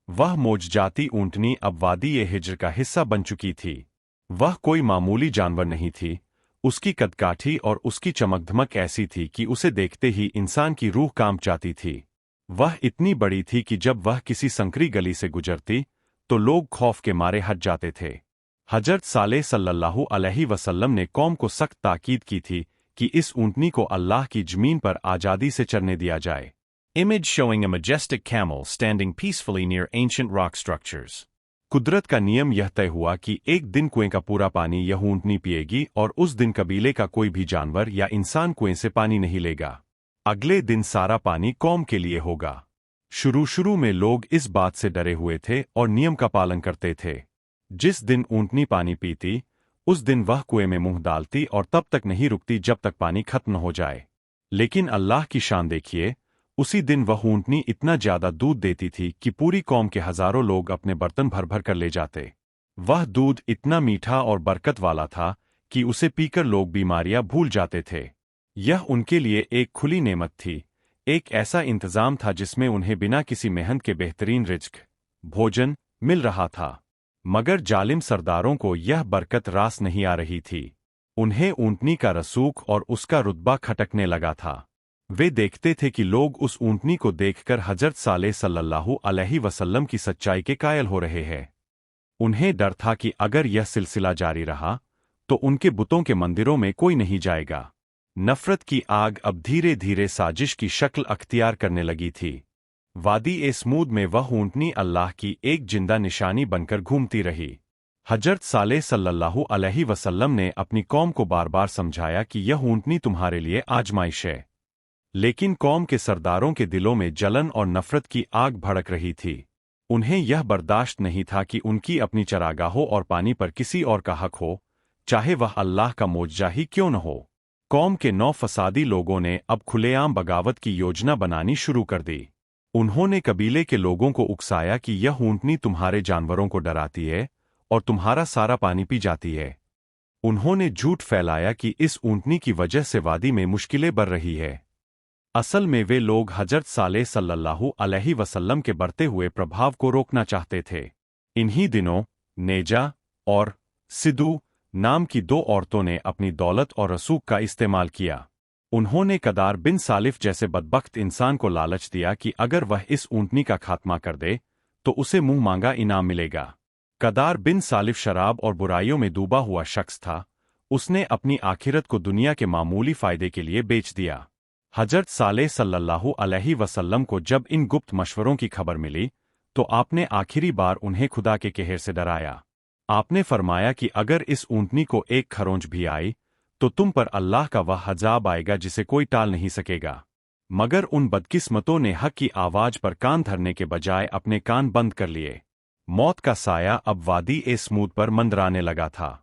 वह मोजजाती ऊँटनी अब वादी-ए-हिज्र का हिस्सा बन चुकी थी। वह कोई मामूली जानवर नहीं थी। उसकी कदकाठी और उसकी चमकधमक ऐसी थी कि उसे देखते ही इंसान की रूह कांप जाती थी। वह इतनी बड़ी थी कि जब वह किसी संकरी गली से गुजरती तो लोग खौफ के मारे हट जाते थे। हजरत सालेह सल्लल्लाहु अलैहि वसल्लम ने कौम को सख्त ताकीद की थी कि इस ऊँटनी को अल्लाह की ज़मीन पर आज़ादी से चरने दिया जाए। Image showing a majestic camel standing peacefully near ancient rock structures. कुदरत का नियम यह तय हुआ कि एक दिन कुएं का पूरा पानी यह ऊँटनी पिएगी और उस दिन कबीले का कोई भी जानवर या इंसान कुएं से पानी नहीं लेगा। अगले दिन सारा पानी कौम के लिए होगा। शुरू में लोग इस बात से डरे हुए थे और नियम का पालन करते थे। जिस दिन ऊँटनी पानी पीती, उस दिन वह कुएं में मुंह डालती और तब तक नहीं रुकती जब तक पानी खत्म न हो जाए। लेकिन अल्लाह की शान देखिए, उसी दिन वह ऊँटनी इतना ज्यादा दूध देती थी कि पूरी कौम के हजारों लोग अपने बर्तन भर भर कर ले जाते। वह दूध इतना मीठा और बरकत वाला था कि उसे पीकर लोग बीमारियां भूल जाते थे। यह उनके लिए एक खुली नेमत थी, एक ऐसा इंतजाम था जिसमें उन्हें बिना किसी मेहनत के बेहतरीन रिज़्क, भोजन मिल रहा था। मगर जालिम सरदारों को यह बरकत रास नहीं आ रही थी। उन्हें ऊँटनी का रसूख और उसका रुतबा खटकने लगा था। वे देखते थे कि लोग उस ऊँटनी को देखकर हजरत सालेह सल्लल्लाहु अलैहि वसल्लम की सच्चाई के कायल हो रहे हैं। उन्हें डर था कि अगर यह सिलसिला जारी रहा तो उनके बुतों के मंदिरों में कोई नहीं जाएगा। नफरत की आग अब धीरे धीरे साजिश की शक्ल अख्तियार करने लगी थी। वादी-ए-समूद में वह ऊँटनी अल्लाह की एक जिंदा निशानी बनकर घूमती रही। हजरत सालेह सल्लल्लाहु अलैहि वसल्लम ने अपनी कौम को बार बार समझाया कि यह ऊँटनी तुम्हारे लिए आजमाइश है। लेकिन कौम के सरदारों के दिलों में जलन और नफरत की आग भड़क रही थी। उन्हें यह बर्दाश्त नहीं था कि उनकी अपनी चरागाहों और पानी पर किसी और का हक हो, चाहे वह अल्लाह का मोजजा ही क्यों न हो। कौम के 9 फसादी लोगों ने अब खुलेआम बगावत की योजना बनानी शुरू कर दी। उन्होंने कबीले के लोगों को उकसाया कि यह ऊँटनी तुम्हारे जानवरों को डराती है और तुम्हारा सारा पानी पी जाती है। उन्होंने झूठ फैलाया कि इस ऊँटनी की वजह से वादी में मुश्किलें बढ़ रही है। असल में वे लोग हजरत सालेह सल्लल्लाहु अलैहि वसल्लम के बढ़ते हुए प्रभाव को रोकना चाहते थे। इन्हीं दिनों नेजा और सिदू नाम की 2 औरतों ने अपनी दौलत और रसूख का इस्तेमाल किया। उन्होंने कदार बिन सालिफ जैसे बदबख्त इंसान को लालच दिया कि अगर वह इस ऊँटनी का खात्मा कर दे तो उसे मुंह मांगा इनाम मिलेगा। कदार बिन सालिफ शराब और बुराइयों में डूबा हुआ शख्स था। उसने अपनी आखिरत को दुनिया के मामूली फायदे के लिए बेच दिया। हजरत सालेह सल्लल्लाहु अलैहि वसल्लम को जब इन गुप्त मशवरों की खबर मिली तो आपने आखिरी बार उन्हें खुदा के कहर से डराया। आपने फरमाया कि अगर इस ऊँटनी को एक खरोंच भी आई तो तुम पर अल्लाह का वह अज़ाब आएगा जिसे कोई टाल नहीं सकेगा। मगर उन बदकिस्मतों ने हक की आवाज पर कान धरने के बजाय अपने कान बंद कर लिए। मौत का साया अब वादी-ए-समूद पर मंडराने लगा था।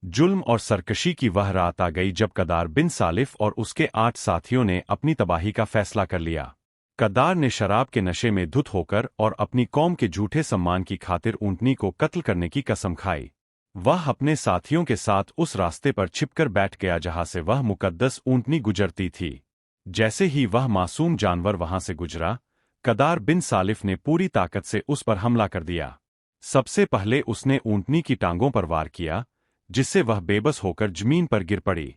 जुल्म और सरकशी की वह रात आ गई जब कदार बिन सालिफ और उसके 8 साथियों ने अपनी तबाही का फैसला कर लिया। कदार ने शराब के नशे में धुत होकर और अपनी कौम के झूठे सम्मान की खातिर ऊँटनी को कत्ल करने की कसम खाई। वह अपने साथियों के साथ उस रास्ते पर छिपकर बैठ गया जहां से वह मुकद्दस ऊँटनी गुजरती थी। जैसे ही वह मासूम जानवर वहां से गुजरा, कदार बिन सालिफ ने पूरी ताकत से उस पर हमला कर दिया। सबसे पहले उसने ऊँटनी की टांगों पर वार किया, जिससे वह बेबस होकर जमीन पर गिर पड़ी।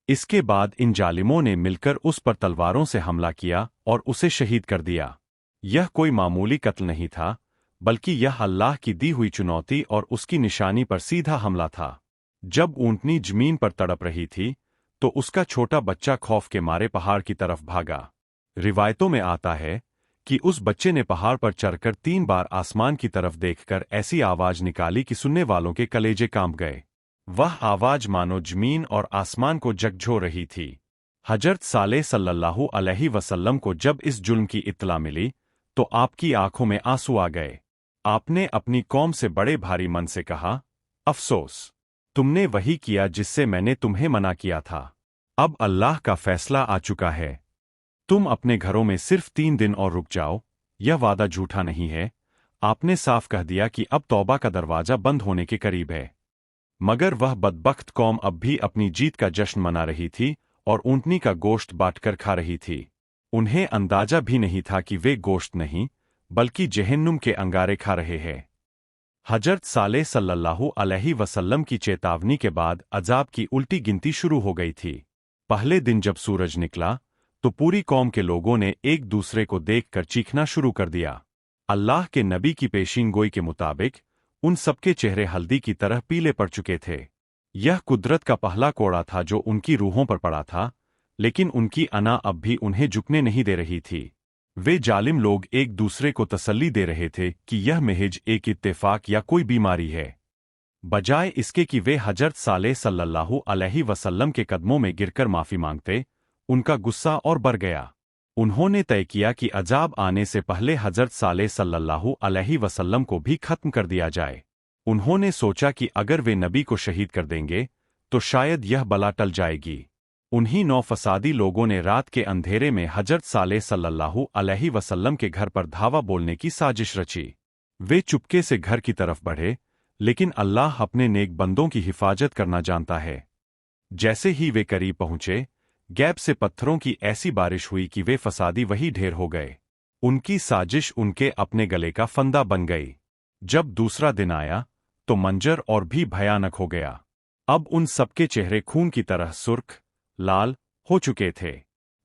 इसके बाद इन जालिमों ने मिलकर उस पर तलवारों से हमला किया और उसे शहीद कर दिया। यह कोई मामूली कत्ल नहीं था, बल्कि यह अल्लाह की दी हुई चुनौती और उसकी निशानी पर सीधा हमला था। जब ऊँटनी जमीन पर तड़प रही थी तो उसका छोटा बच्चा खौफ के मारे पहाड़ की तरफ भागा। रिवायतों में आता है कि उस बच्चे ने पहाड़ पर चढ़कर 3 बार आसमान की तरफ देखकर ऐसी आवाज निकाली कि सुनने वालों के कलेजे कांप गए। वह आवाज मानो जमीन और आसमान को झकझोर रही थी। हजरत सालेह सल्लल्लाहु अलैहि वसल्लम को जब इस जुल्म की इत्तला मिली तो आपकी आंखों में आंसू आ गए। आपने अपनी कौम से बड़े भारी मन से कहा, अफसोस, तुमने वही किया जिससे मैंने तुम्हें मना किया था। अब अल्लाह का फैसला आ चुका है। तुम अपने घरों में सिर्फ 3 दिन और रुक जाओ। यह वादा झूठा नहीं है। आपने साफ कह दिया कि अब तौबा का दरवाजा बंद होने के करीब है। मगर वह बदबख्त कौम अब भी अपनी जीत का जश्न मना रही थी और ऊंटनी का गोश्त बांटकर खा रही थी। उन्हें अंदाजा भी नहीं था कि वे गोश्त नहीं बल्कि जहन्नुम के अंगारे खा रहे हैं। हजरत सालेह सल्लल्लाहु अलैहि वसल्लम की चेतावनी के बाद अजाब की उल्टी गिनती शुरू हो गई थी। पहले दिन जब सूरज निकला तो पूरी कौम के लोगों ने एक दूसरे को देखकर चीखना शुरू कर दिया। अल्लाह के नबी की पेशीनगोई के मुताबिक उन सबके चेहरे हल्दी की तरह पीले पड़ चुके थे। यह कुदरत का पहला कोड़ा था जो उनकी रूहों पर पड़ा था, लेकिन उनकी अना अब भी उन्हें झुकने नहीं दे रही थी। वे जालिम लोग एक दूसरे को तसल्ली दे रहे थे कि यह महज एक इत्तेफाक या कोई बीमारी है, बजाय इसके कि वे हजरत सालेह सल्लल्लाहु अलैहि वसल्लम के कदमों में गिरकर माफी मांगते। उनका गुस्सा और बढ़ गया। उन्होंने तय किया कि अजाब आने से पहले हजरत सालेह सल्लल्लाहु अलैहि वसल्लम को भी खत्म कर दिया जाए। उन्होंने सोचा कि अगर वे नबी को शहीद कर देंगे तो शायद यह बला टल जाएगी। उन्हीं 9 फसादी लोगों ने रात के अंधेरे में हजरत सालेह सल्लल्लाहु अलैहि वसल्लम के घर पर धावा बोलने की साजिश रची। वे चुपके से घर की तरफ बढ़े, लेकिन अल्लाह अपने नेक बंदों की हिफाजत करना जानता है। जैसे ही वे करीब पहुंचे, गैब से पत्थरों की ऐसी बारिश हुई कि वे फसादी वही ढेर हो गए। उनकी साजिश उनके अपने गले का फंदा बन गई। जब दूसरा दिन आया तो मंजर और भी भयानक हो गया। अब उन सबके चेहरे खून की तरह सुर्ख लाल हो चुके थे।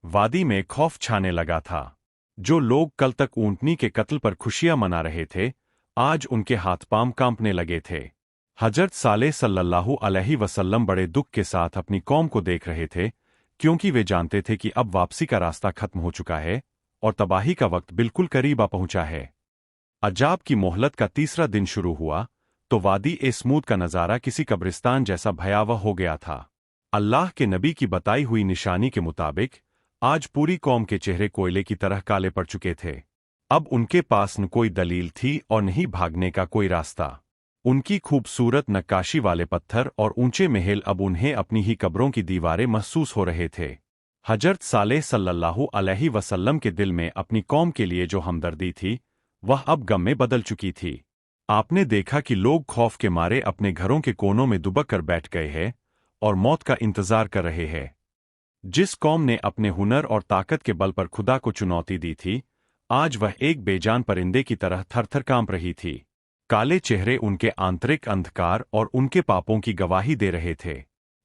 वादी में खौफ छाने लगा था। जो लोग कल तक ऊंटनी के कत्ल पर खुशियां मना रहे थे, आज उनके हाथ पांव कांपने लगे थे। हजरत सालेह सल्लल्लाहु अलैहि वसल्लम बड़े दुख के साथ अपनी कौम को देख रहे थे, क्योंकि वे जानते थे कि अब वापसी का रास्ता खत्म हो चुका है और तबाही का वक्त बिल्कुल करीब आ पहुंचा है। अजाब की मोहलत का तीसरा दिन शुरू हुआ तो वादी ए स्मूद का नज़ारा किसी कब्रिस्तान जैसा भयावह हो गया था। अल्लाह के नबी की बताई हुई निशानी के मुताबिक आज पूरी कौम के चेहरे कोयले की तरह काले पड़ चुके थे। अब उनके पास न कोई दलील थी और न ही भागने का कोई रास्ता। उनकी खूबसूरत नक्काशी वाले पत्थर और ऊंचे महल अब उन्हें अपनी ही कब्रों की दीवारें महसूस हो रहे थे। हजरत सालेह सल्लल्लाहु अलैहि वसल्लम के दिल में अपनी कौम के लिए जो हमदर्दी थी, वह अब गम में बदल चुकी थी। आपने देखा कि लोग खौफ के मारे अपने घरों के कोनों में दुबक कर बैठ गए हैं और मौत का इंतजार कर रहे हैं। जिस कौम ने अपने हुनर और ताकत के बल पर खुदा को चुनौती दी थी, आज वह एक बेजान परिंदे की तरह थर-थर कांप रही थी। काले चेहरे उनके आंतरिक अंधकार और उनके पापों की गवाही दे रहे थे।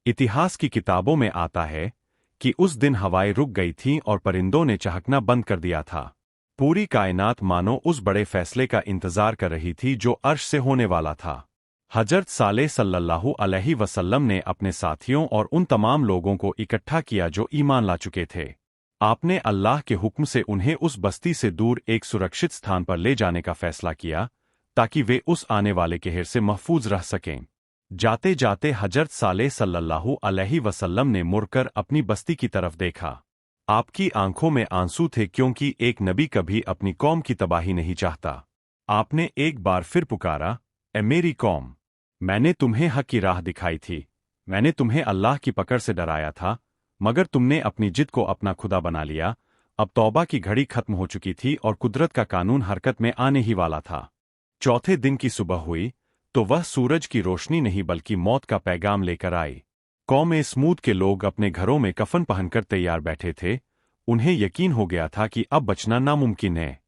इतिहास की किताबों में आता है कि उस दिन हवाएं रुक गई थीं और परिंदों ने चहकना बंद कर दिया था। पूरी कायनात मानो उस बड़े फैसले का इंतजार कर रही थी जो अर्श से होने वाला था। हजरत सालेह सल्लल्लाहु अलैहि वसल्लम ने अपने साथियों और उन तमाम लोगों को इकट्ठा किया जो ईमान ला चुके थे। आपने अल्लाह के हुक्म से उन्हें उस बस्ती से दूर एक सुरक्षित स्थान पर ले जाने का फैसला किया ताकि वे उस आने वाले कहर से महफूज रह सकें। जाते जाते हजरत सालेह सल्लल्लाहु अलैहि वसल्लम ने मुड़कर अपनी बस्ती की तरफ देखा। आपकी आंखों में आंसू थे, क्योंकि एक नबी कभी अपनी कौम की तबाही नहीं चाहता। आपने एक बार फिर पुकारा, ए मेरी कौम, मैंने तुम्हें हक की राह दिखाई थी, मैंने तुम्हें अल्लाह की पकड़ से डराया था, मगर तुमने अपनी जिद को अपना खुदा बना लिया। अब तौबा की घड़ी खत्म हो चुकी थी और कुदरत का कानून हरकत में आने ही वाला था। चौथे दिन की सुबह हुई तो वह सूरज की रोशनी नहीं बल्कि मौत का पैगाम लेकर आई। कौम स्मूद के लोग अपने घरों में कफन पहनकर तैयार बैठे थे। उन्हें यकीन हो गया था कि अब बचना नामुमकिन है।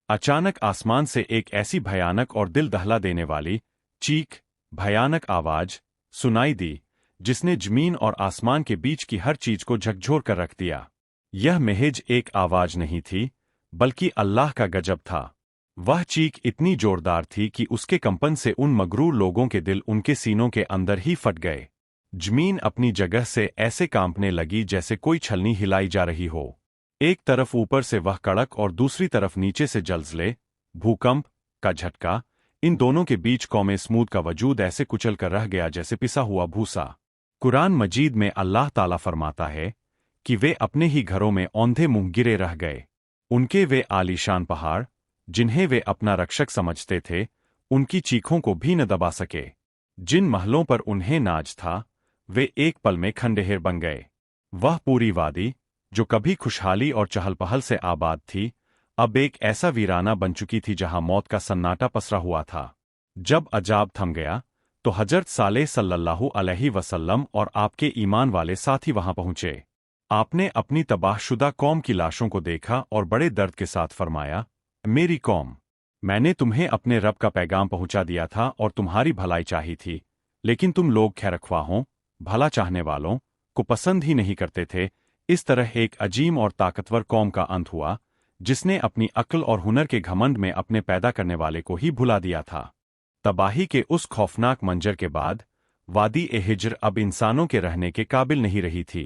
अचानक आसमान से एक ऐसी भयानक और दिल दहला देने वाली चीख, भयानक आवाज सुनाई दी जिसने जमीन और आसमान के बीच की हर चीज को झकझोर कर रख दिया। यह महज एक आवाज नहीं थी, बल्कि अल्लाह का गजब था। वह चीख इतनी जोरदार थी कि उसके कंपन से उन मगरूर लोगों के दिल उनके सीनों के अंदर ही फट गए। जमीन अपनी जगह से ऐसे कांपने लगी जैसे कोई छलनी हिलाई जा रही हो। एक तरफ ऊपर से वह कड़क और दूसरी तरफ नीचे से जल्जले, भूकंप का झटका। इन दोनों के बीच कौम स्मूद का वजूद ऐसे कुचल कर रह गया जैसे पिसा हुआ भूसा। कुरान मजीद में अल्लाह ताला फरमाता है कि वे अपने ही घरों में औंधे मुंह गिरे रह गए। उनके वे आलीशान पहाड़, जिन्हें वे अपना रक्षक समझते थे, उनकी चीखों को भी न दबा सके। जिन महलों पर उन्हें नाज था, वे एक पल में खंडहर बन गए। वह पूरी वादी, जो कभी खुशहाली और चहल पहल से आबाद थी, अब एक ऐसा वीराना बन चुकी थी जहां मौत का सन्नाटा पसरा हुआ था। जब अजाब थम गया तो हजरत सालेह सल्लल्लाहु अलैहि वसल्लम और आपके ईमान वाले साथी वहां पहुंचे। आपने अपनी तबाहशुदा कौम की लाशों को देखा और बड़े दर्द के साथ फरमाया, मेरी कौम, मैंने तुम्हें अपने रब का पैगाम पहुंचा दिया था और तुम्हारी भलाई चाही थी, लेकिन तुम लोग खैरख्वाहों, भला चाहने वालों को पसंद ही नहीं करते थे। इस तरह एक अजीम और ताकतवर कौम का अंत हुआ, जिसने अपनी अक्ल और हुनर के घमंड में अपने पैदा करने वाले को ही भुला दिया था। तबाही के उस खौफनाक मंजर के बाद वादी ए हिज्र अब इंसानों के रहने के काबिल नहीं रही थी।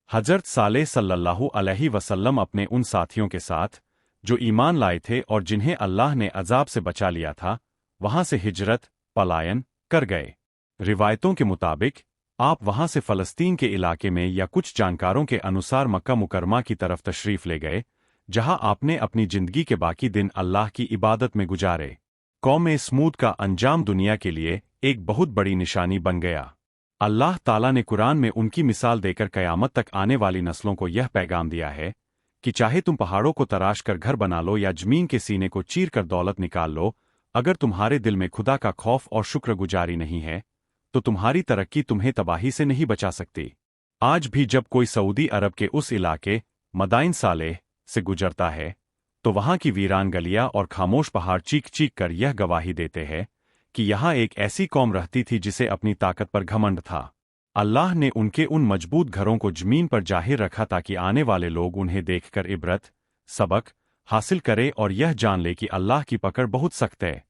हजरत सालेह सल्लल्लाहु अलैहि वसल्लम अपने उन साथियों के साथ जो ईमान लाए थे और जिन्हें अल्लाह ने अजाब से बचा लिया था, वहां से हिजरत पलायन कर गए। रिवायतों के मुताबिक आप वहां से फलस्तीन के इलाके में या कुछ जानकारों के अनुसार मक्का मुकरमा की तरफ तशरीफ ले गए, जहां आपने अपनी जिंदगी के बाकी दिन अल्लाह की इबादत में गुजारे। कौम समूद का अंजाम दुनिया के लिए एक बहुत बड़ी निशानी बन गया। अल्लाह ताला ने कुरान में उनकी मिसाल देकर कयामत तक आने वाली नस्लों को यह पैगाम दिया है कि चाहे तुम पहाड़ों को तराश कर घर बना लो या जमीन के सीने को चीर कर दौलत निकाल लो, अगर तुम्हारे दिल में खुदा का खौफ और शुक्रगुजारी नहीं है तो तुम्हारी तरक्की तुम्हें तबाही से नहीं बचा सकती। आज भी जब कोई सऊदी अरब के उस इलाके मदाइन सालेह से गुजरता है तो वहां की वीरान गलियां और खामोश पहाड़ चीख चीख कर यह गवाही देते हैं कि यहां एक ऐसी कौम रहती थी जिसे अपनी ताकत पर घमंड था। अल्लाह ने उनके उन मजबूत घरों को जमीन पर जाहिर रखा ताकि आने वाले लोग उन्हें देखकर इबरत सबक हासिल करें और यह जान ले कि अल्लाह की पकड़ बहुत सख्त है।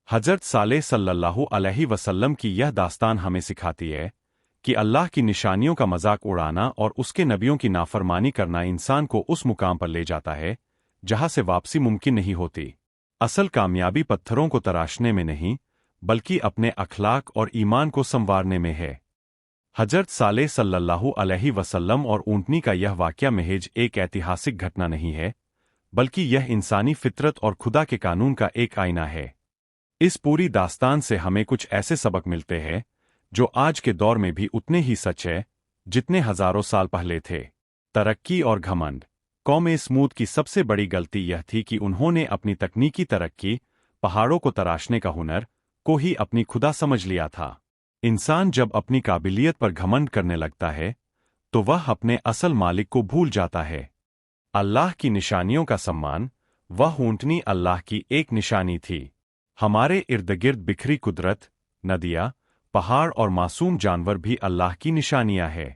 हजरत सालेह सल्लल्लाहु अलैहि वसल्लम की यह दास्तान हमें सिखाती है कि अल्लाह की निशानियों का मजाक उड़ाना और उसके नबियों की नाफरमानी करना इंसान को उस मुकाम पर ले जाता है जहां से वापसी मुमकिन नहीं होती। असल कामयाबी पत्थरों को तराशने में नहीं, बल्कि अपने अखलाक और ईमान को संवारने में है। हजरत सालेह सल्लल्लाहु अलैहि वसल्लम और ऊंटनी का यह वाकया महज एक ऐतिहासिक घटना नहीं है, बल्कि यह इंसानी फितरत और खुदा के कानून का एक आईना है। इस पूरी दास्तान से हमें कुछ ऐसे सबक मिलते हैं जो आज के दौर में भी उतने ही सच है जितने हजारों साल पहले थे। तरक्की और घमंड। कौम समूद की सबसे बड़ी गलती यह थी कि उन्होंने अपनी तकनीकी तरक्की, पहाड़ों को तराशने का हुनर को ही अपनी खुदा समझ लिया था। इंसान जब अपनी काबिलियत पर घमंड करने लगता है तो वह अपने असल मालिक को भूल जाता है। अल्लाह की निशानियों का सम्मान। वह ऊंटनी अल्लाह की एक निशानी थी। हमारे इर्दगिर्द बिखरी कुदरत, नदियाँ, पहाड़ और मासूम जानवर भी अल्लाह की निशानियां हैं।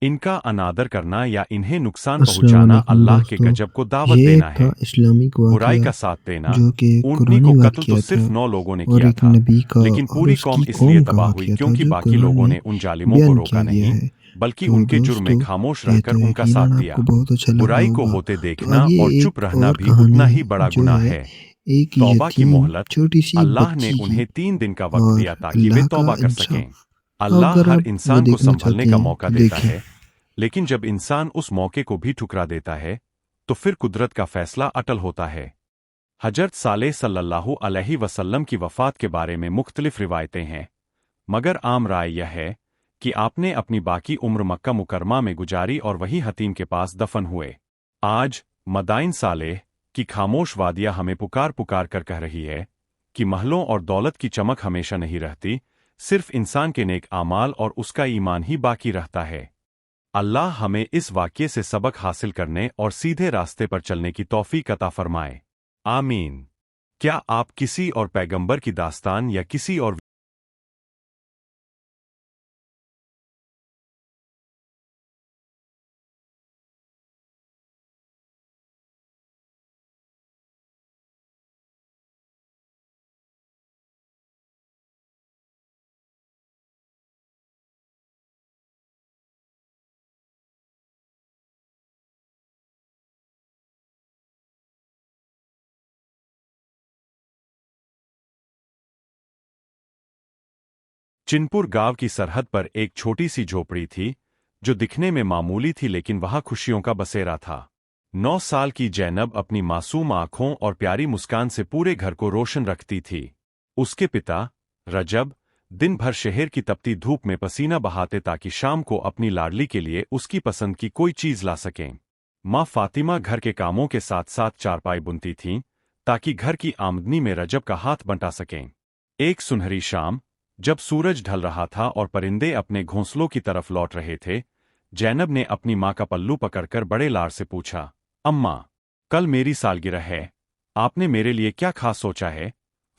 इनका अनादर करना या इन्हें नुकसान पहुंचाना अल्लाह के गजब को दावत ये देना एक है। था इस्लामिक बुराई वाक़या का साथ देना। जो कि ऊंटनी कुरानी को कत्ल तो वाक़या सिर्फ था 9 लोगों ने और किया एक था, नबी का लेकिन और पूरी उसकी कौम इसलिए कौम का तबाह हुई वाक़या था क्योंकि जो बाकी कुरान लोगों में ने उन जालिमों को बयान रोका किया गया नहीं, है। बल्कि तो उनके जुर्म में दोस्तों, खामोश ये रहकर तो उनका साथ यकीनन दिया। आपको बहुत अच्छा लगा बुराई को होगा। होते तो देखना आगे और चुप एक रहना और भी कहानी उतना ही बड़ा जो गुनाह है है। एक तौबा की यतीम मोहलत। छोटी सी अल्लाह ने बच्ची की उन्हें 3 दिन का वक्त और दिया ताकि वे अल्लाह का तौबा कर सकें। इंसाफ। अल्लाह अगर हर आप वो इंसान को देखना संभलने चाहते का हैं मौका तो देता देखें। है, लेकिन जब इंसान उस मौके को भी ठुकरा देता है तो फिर कुदरत का फैसला अटल होता है। हजरत सालेह सल्लल्लाहु अलैहि वसल्लम की वफ़ात के बारे में मुख्तलिफ रिवायतें हैं, मगर आम राय यह है कि आपने अपनी बाकी उम्र मक्का मुकरमा में गुजारी और वही हतीम के पास दफन हुए। आज मदाइन सालेह की खामोश वादियाँ हमें पुकार पुकार कर कह रही है कि महलों और दौलत की चमक हमेशा नहीं रहती, सिर्फ इंसान के नेक आमाल और उसका ईमान ही बाकी रहता है। अल्लाह हमें इस वाक़ये से सबक हासिल करने और सीधे रास्ते पर चलने की तौफीक अता फरमाए। आमीन। क्या आप किसी और पैगंबर की दास्तान या किसी और चिनपुर गांव की सरहद पर एक छोटी सी झोपड़ी थी जो दिखने में मामूली थी लेकिन वहां खुशियों का बसेरा था। 9 साल की जैनब अपनी मासूम आंखों और प्यारी मुस्कान से पूरे घर को रोशन रखती थी। उसके पिता रजब दिन भर शहर की तपती धूप में पसीना बहाते ताकि शाम को अपनी लाडली के लिए उसकी पसंद की कोई चीज ला सकें। माँ फातिमा घर के कामों के साथ साथ चारपाई बुनती थीं ताकि घर की आमदनी में रजब का हाथ बंटा सकें। एक सुनहरी शाम, जब सूरज ढल रहा था और परिंदे अपने घोंसलों की तरफ लौट रहे थे, जैनब ने अपनी माँ का पल्लू पकड़कर बड़े लाड से पूछा, अम्मा, कल मेरी सालगिरह है, आपने मेरे लिए क्या खास सोचा है?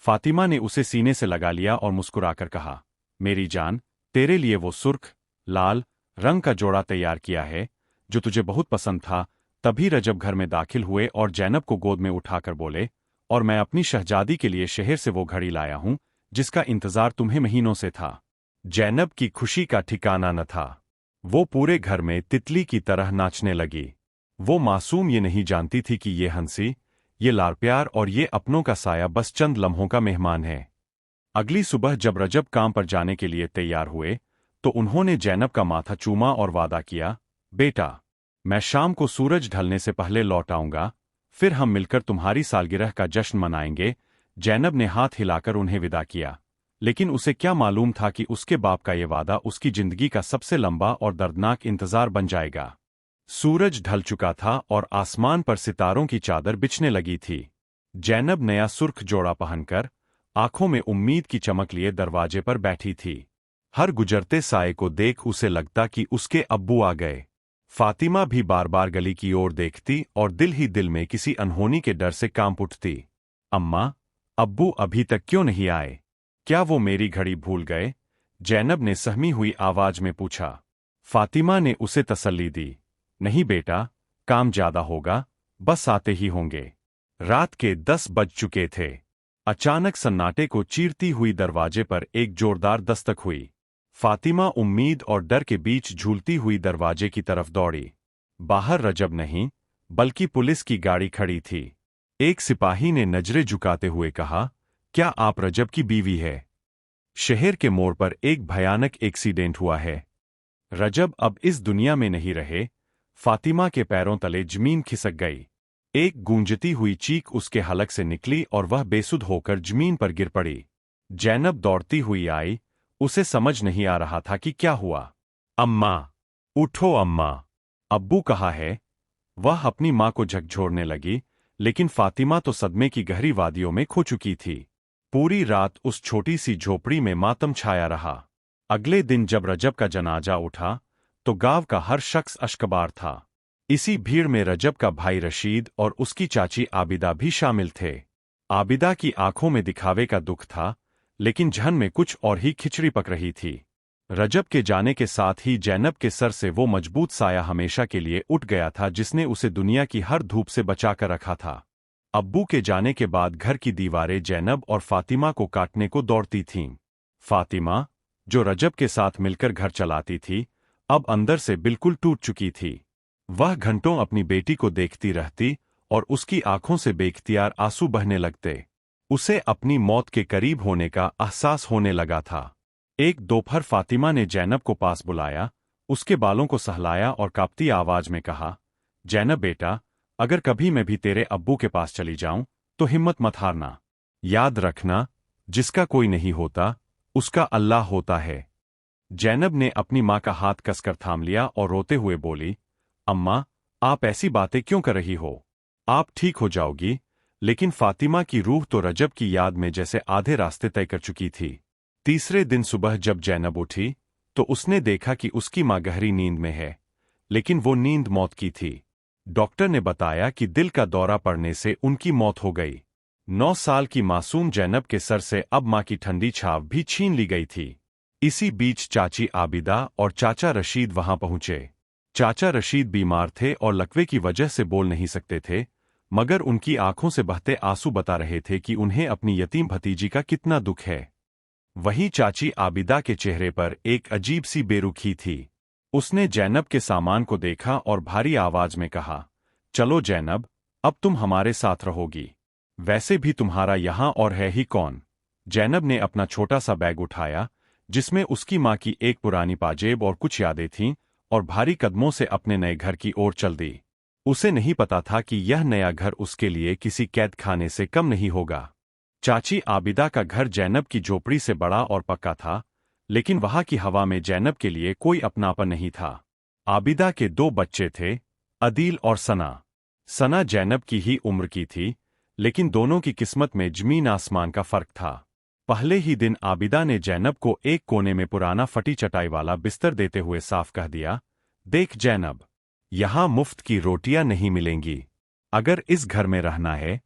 फातिमा ने उसे सीने से लगा लिया और मुस्कुराकर कहा, मेरी जान, तेरे लिए वो सुर्ख लाल रंग का जोड़ा तैयार किया है जो तुझे बहुत पसंद था। तभी रजब घर में दाखिल हुए और जैनब को गोद में उठाकर बोले, और मैं अपनी शहजादी के लिए शहर से वो घड़ी लाया हूं जिसका इंतजार तुम्हें महीनों से था। जैनब की खुशी का ठिकाना न था। वो पूरे घर में तितली की तरह नाचने लगी। वो मासूम ये नहीं जानती थी कि ये हंसी, ये लाड़ प्यार और ये अपनों का साया बस चंद लम्हों का मेहमान है। अगली सुबह जब रजब काम पर जाने के लिए तैयार हुए तो उन्होंने जैनब का माथा चूमा और वादा किया, बेटा, मैं शाम को सूरज ढलने से पहले लौट आऊंगा, फिर हम मिलकर तुम्हारी सालगिरह का जश्न मनाएंगे। जैनब ने हाथ हिलाकर उन्हें विदा किया, लेकिन उसे क्या मालूम था कि उसके बाप का ये वादा उसकी जिंदगी का सबसे लंबा और दर्दनाक इंतजार बन जाएगा। सूरज ढल चुका था और आसमान पर सितारों की चादर बिछने लगी थी। जैनब नया सुर्ख जोड़ा पहनकर, आंखों में उम्मीद की चमक लिए दरवाजे पर बैठी थी। हर गुजरते साए को देख उसे लगता कि उसके अब्बू आ गए। फातिमा भी बार बार गली की ओर देखती और दिल ही दिल में किसी अनहोनी के डर से कांप उठती। अम्मा, अब्बू अभी तक क्यों नहीं आए? क्या वो मेरी घड़ी भूल गए? जैनब ने सहमी हुई आवाज में पूछा। फातिमा ने उसे तसल्ली दी, नहीं बेटा, काम ज्यादा होगा, बस आते ही होंगे। रात के 10 बज चुके थे। अचानक सन्नाटे को चीरती हुई दरवाजे पर एक जोरदार दस्तक हुई। फातिमा उम्मीद और डर के बीच झूलती हुई दरवाजे की तरफ दौड़ी। बाहर रजब नहीं, बल्कि पुलिस की गाड़ी खड़ी थी। एक सिपाही ने नजरें झुकाते हुए कहा, क्या आप रजब की बीवी है? शहर के मोड़ पर एक भयानक एक्सीडेंट हुआ है। रजब अब इस दुनिया में नहीं रहे। फातिमा के पैरों तले जमीन खिसक गई। एक गूंजती हुई चीख उसके हलक से निकली और वह बेसुध होकर जमीन पर गिर पड़ी। जैनब दौड़ती हुई आई। उसे समझ नहीं आ रहा था कि क्या हुआ। अम्मा, उठो अम्मा, अब्बू कहाँ है? वह अपनी मां को झकझोरने लगी, लेकिन फातिमा तो सदमे की गहरी वादियों में खो चुकी थी। पूरी रात उस छोटी सी झोपड़ी में मातम छाया रहा। अगले दिन जब रजब का जनाजा उठा तो गांव का हर शख्स अश्कबार था। इसी भीड़ में रजब का भाई रशीद और उसकी चाची आबिदा भी शामिल थे। आबिदा की आंखों में दिखावे का दुख था, लेकिन जहन में कुछ और ही खिचड़ी पक रही थी। रजब के जाने के साथ ही जैनब के सर से वो मजबूत साया हमेशा के लिए उठ गया था जिसने उसे दुनिया की हर धूप से बचाकर रखा था। अब्बू के जाने के बाद घर की दीवारें जैनब और फातिमा को काटने को दौड़ती थीं। फातिमा, जो रजब के साथ मिलकर घर चलाती थी, अब अंदर से बिल्कुल टूट चुकी थी। वह घंटों अपनी बेटी को देखती रहती और उसकी आंखों से बेख्तियार आंसू बहने लगते। उसे अपनी मौत के करीब होने का एहसास होने लगा था। एक दोपहर फातिमा ने जैनब को पास बुलाया, उसके बालों को सहलाया और कांपती आवाज में कहा, जैनब बेटा, अगर कभी मैं भी तेरे अब्बू के पास चली जाऊं तो हिम्मत मत हारना। याद रखना, जिसका कोई नहीं होता उसका अल्लाह होता है। जैनब ने अपनी मां का हाथ कसकर थाम लिया और रोते हुए बोली, अम्मा, आप ऐसी बातें क्यों कर रही हो? आप ठीक हो जाओगी। लेकिन फातिमा की रूह तो रजब की याद में जैसे आधे रास्ते तय कर चुकी थी। तीसरे दिन सुबह जब जैनब उठी तो उसने देखा कि उसकी मां गहरी नींद में है, लेकिन वो नींद मौत की थी। डॉक्टर ने बताया कि दिल का दौरा पड़ने से उनकी मौत हो गई। 9 साल की मासूम जैनब के सर से अब मां की ठंडी छाव भी छीन ली गई थी। इसी बीच चाची आबिदा और चाचा रशीद वहां पहुंचे। चाचा रशीद बीमार थे और लकवे की वजह से बोल नहीं सकते थे, मगर उनकी आंखों से बहते आंसू बता रहे थे कि उन्हें अपनी यतीम भतीजी का कितना दुख है। वहीं चाची आबिदा के चेहरे पर एक अजीब सी बेरुखी थी। उसने जैनब के सामान को देखा और भारी आवाज में कहा, चलो जैनब, अब तुम हमारे साथ रहोगी। वैसे भी तुम्हारा यहां और है ही कौन? जैनब ने अपना छोटा सा बैग उठाया, जिसमें उसकी मां की एक पुरानी पाजेब और कुछ यादें थीं, और भारी कदमों से अपने नए घर की ओर चल दी। उसे नहीं पता था कि यह नया घर उसके लिए किसी कैद खाने से कम नहीं होगा। चाची आबिदा का घर जैनब की झोपड़ी से बड़ा और पक्का था, लेकिन वहां की हवा में जैनब के लिए कोई अपनापन नहीं था। आबिदा के 2 बच्चे थे, अदील और सना। सना जैनब की ही उम्र की थी, लेकिन दोनों की किस्मत में जमीन आसमान का फर्क था। पहले ही दिन आबिदा ने जैनब को एक कोने में पुराना फटी चटाई वाला बिस्तर देते हुए साफ कह दिया, देख जैनब, यहां मुफ्त की रोटियां नहीं मिलेंगी। अगर इस घर में रहना है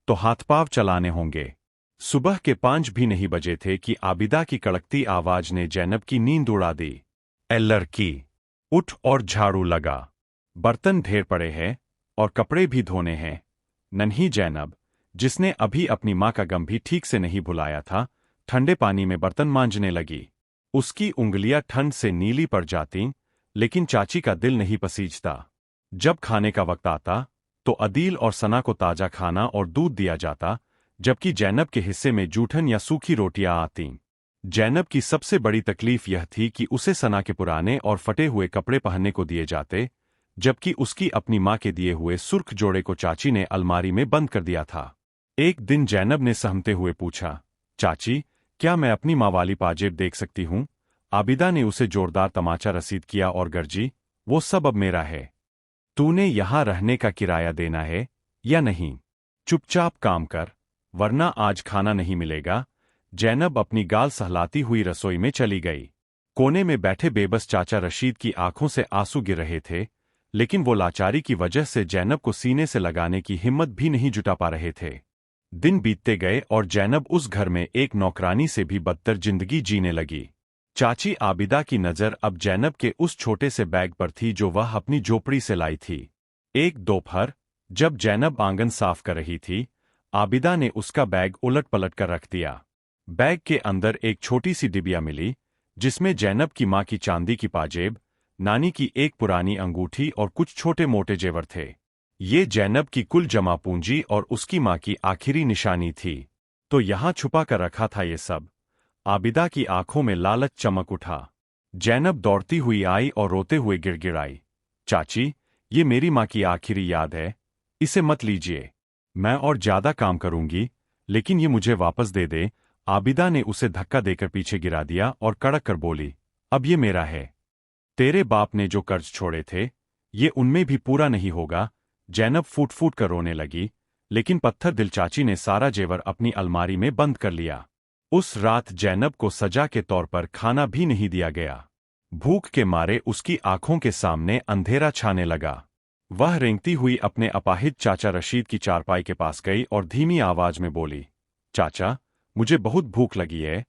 तो हाथ-पांव चलाने होंगे। सुबह के 5 भी नहीं बजे थे कि आबिदा की कड़कती आवाज ने जैनब की नींद उड़ा दी। ए लड़की, उठ और झाड़ू लगा। बर्तन ढेर पड़े हैं और कपड़े भी धोने हैं। नन्ही जैनब, जिसने अभी अपनी मां का गम भी ठीक से नहीं भुलाया था, ठंडे पानी में बर्तन मांजने लगी। उसकी उंगलियां ठंड से नीली पड़ जातीं, लेकिन चाची का दिल नहीं पसीजता। जब खाने का वक्त आता तो अदील और सना को ताजा खाना और दूध दिया जाता, जबकि जैनब के हिस्से में जूठन या सूखी रोटियां आतीं। जैनब की सबसे बड़ी तकलीफ यह थी कि उसे सना के पुराने और फटे हुए कपड़े पहनने को दिए जाते, जबकि उसकी अपनी मां के दिए हुए सुर्ख जोड़े को चाची ने अलमारी में बंद कर दिया था। एक दिन जैनब ने सहमते हुए पूछा, चाची, क्या मैं अपनी मां वाली पाजेब देख सकती हूं? आबिदा ने उसे जोरदार तमाचा रसीद किया और गर्जी, वो सब अब मेरा है। तूने यहां रहने का किराया देना है या नहीं? चुपचाप काम कर, वरना आज खाना नहीं मिलेगा। जैनब अपनी गाल सहलाती हुई रसोई में चली गई। कोने में बैठे बेबस चाचा रशीद की आंखों से आंसू गिर रहे थे, लेकिन वो लाचारी की वजह से जैनब को सीने से लगाने की हिम्मत भी नहीं जुटा पा रहे थे। दिन बीतते गए और जैनब उस घर में एक नौकरानी से भी बदतर जिंदगी जीने लगी। चाची आबिदा की नजर अब जैनब के उस छोटे से बैग पर थी जो वह अपनी झोपड़ी से लाई थी। एक दोपहर, जब जैनब आंगन साफ कर रही थी, आबिदा ने उसका बैग उलट पलट कर रख दिया। बैग के अंदर एक छोटी सी डिबिया मिली, जिसमें जैनब की मां की चांदी की पाजेब, नानी की एक पुरानी अंगूठी और कुछ छोटे मोटे जेवर थे। ये जैनब की कुल जमा पूंजी और उसकी मां की आखिरी निशानी थी। तो यहां छुपा कर रखा था ये सब। आबिदा की आंखों में लालच चमक उठा। जैनब दौड़ती हुई आई और रोते हुए गिड़गिड़ाई, चाची, ये मेरी मां की आखिरी याद है, इसे मत लीजिए। मैं और ज्यादा काम करूंगी, लेकिन ये मुझे वापस दे दे। आबिदा ने उसे धक्का देकर पीछे गिरा दिया और कड़क कर बोली, अब ये मेरा है। तेरे बाप ने जो कर्ज छोड़े थे, ये उनमें भी पूरा नहीं होगा। जैनब फूट फूट कर रोने लगी, लेकिन पत्थर दिल चाची ने सारा जेवर अपनी अलमारी में बंद कर लिया। उस रात जैनब को सजा के तौर पर खाना भी नहीं दिया गया। भूख के मारे उसकी आंखों के सामने अंधेरा छाने लगा। वह रेंगती हुई अपने अपाहिज चाचा रशीद की चारपाई के पास गई और धीमी आवाज में बोली, चाचा, मुझे बहुत भूख लगी है।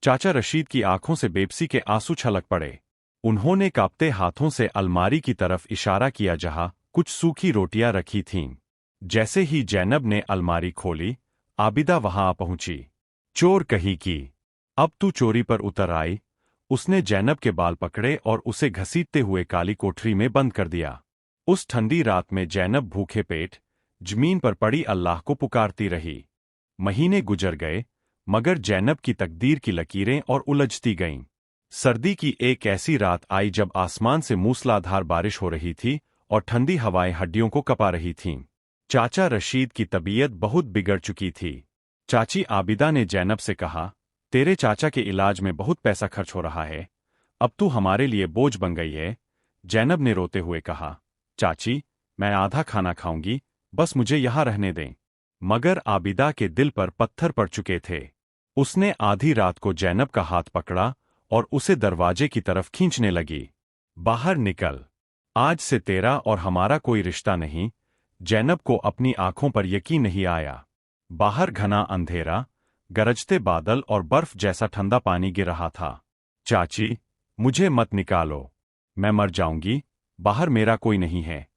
चाचा रशीद की आंखों से बेबसी के आंसू छलक पड़े। उन्होंने कांपते हाथों से अलमारी की तरफ इशारा किया जहां कुछ सूखी रोटियां रखी थीं। जैसे ही जैनब ने अलमारी खोली, आबिदा वहां आ पहुंची। चोर कहीं की, अब तू चोरी पर उतर आई। उसने जैनब के बाल पकड़े और उसे घसीटते हुए काली कोठरी में बंद कर दिया। उस ठंडी रात में जैनब भूखे पेट जमीन पर पड़ी अल्लाह को पुकारती रही। महीने गुजर गए, मगर जैनब की तकदीर की लकीरें और उलझती गईं। सर्दी की एक ऐसी रात आई जब आसमान से मूसलाधार बारिश हो रही थी और ठंडी हवाएं हड्डियों को कपा रही थीं। चाचा रशीद की तबीयत बहुत बिगड़ चुकी थी। चाची आबिदा ने जैनब से कहा, तेरे चाचा के इलाज में बहुत पैसा खर्च हो रहा है, अब तू हमारे लिए बोझ बन गई है। जैनब ने रोते हुए कहा, चाची, मैं आधा खाना खाऊंगी, बस मुझे यहां रहने दें। मगर आबिदा के दिल पर पत्थर पड़ चुके थे। उसने आधी रात को जैनब का हाथ पकड़ा और उसे दरवाजे की तरफ खींचने लगी। बाहर निकल, आज से तेरा और हमारा कोई रिश्ता नहीं। जैनब को अपनी आंखों पर यकीन नहीं आया। बाहर घना अंधेरा, गरजते बादल और बर्फ जैसा ठंडा पानी गिर रहा था। चाची, मुझे मत निकालो, मैं मर जाऊंगी, बाहर मेरा कोई नहीं है।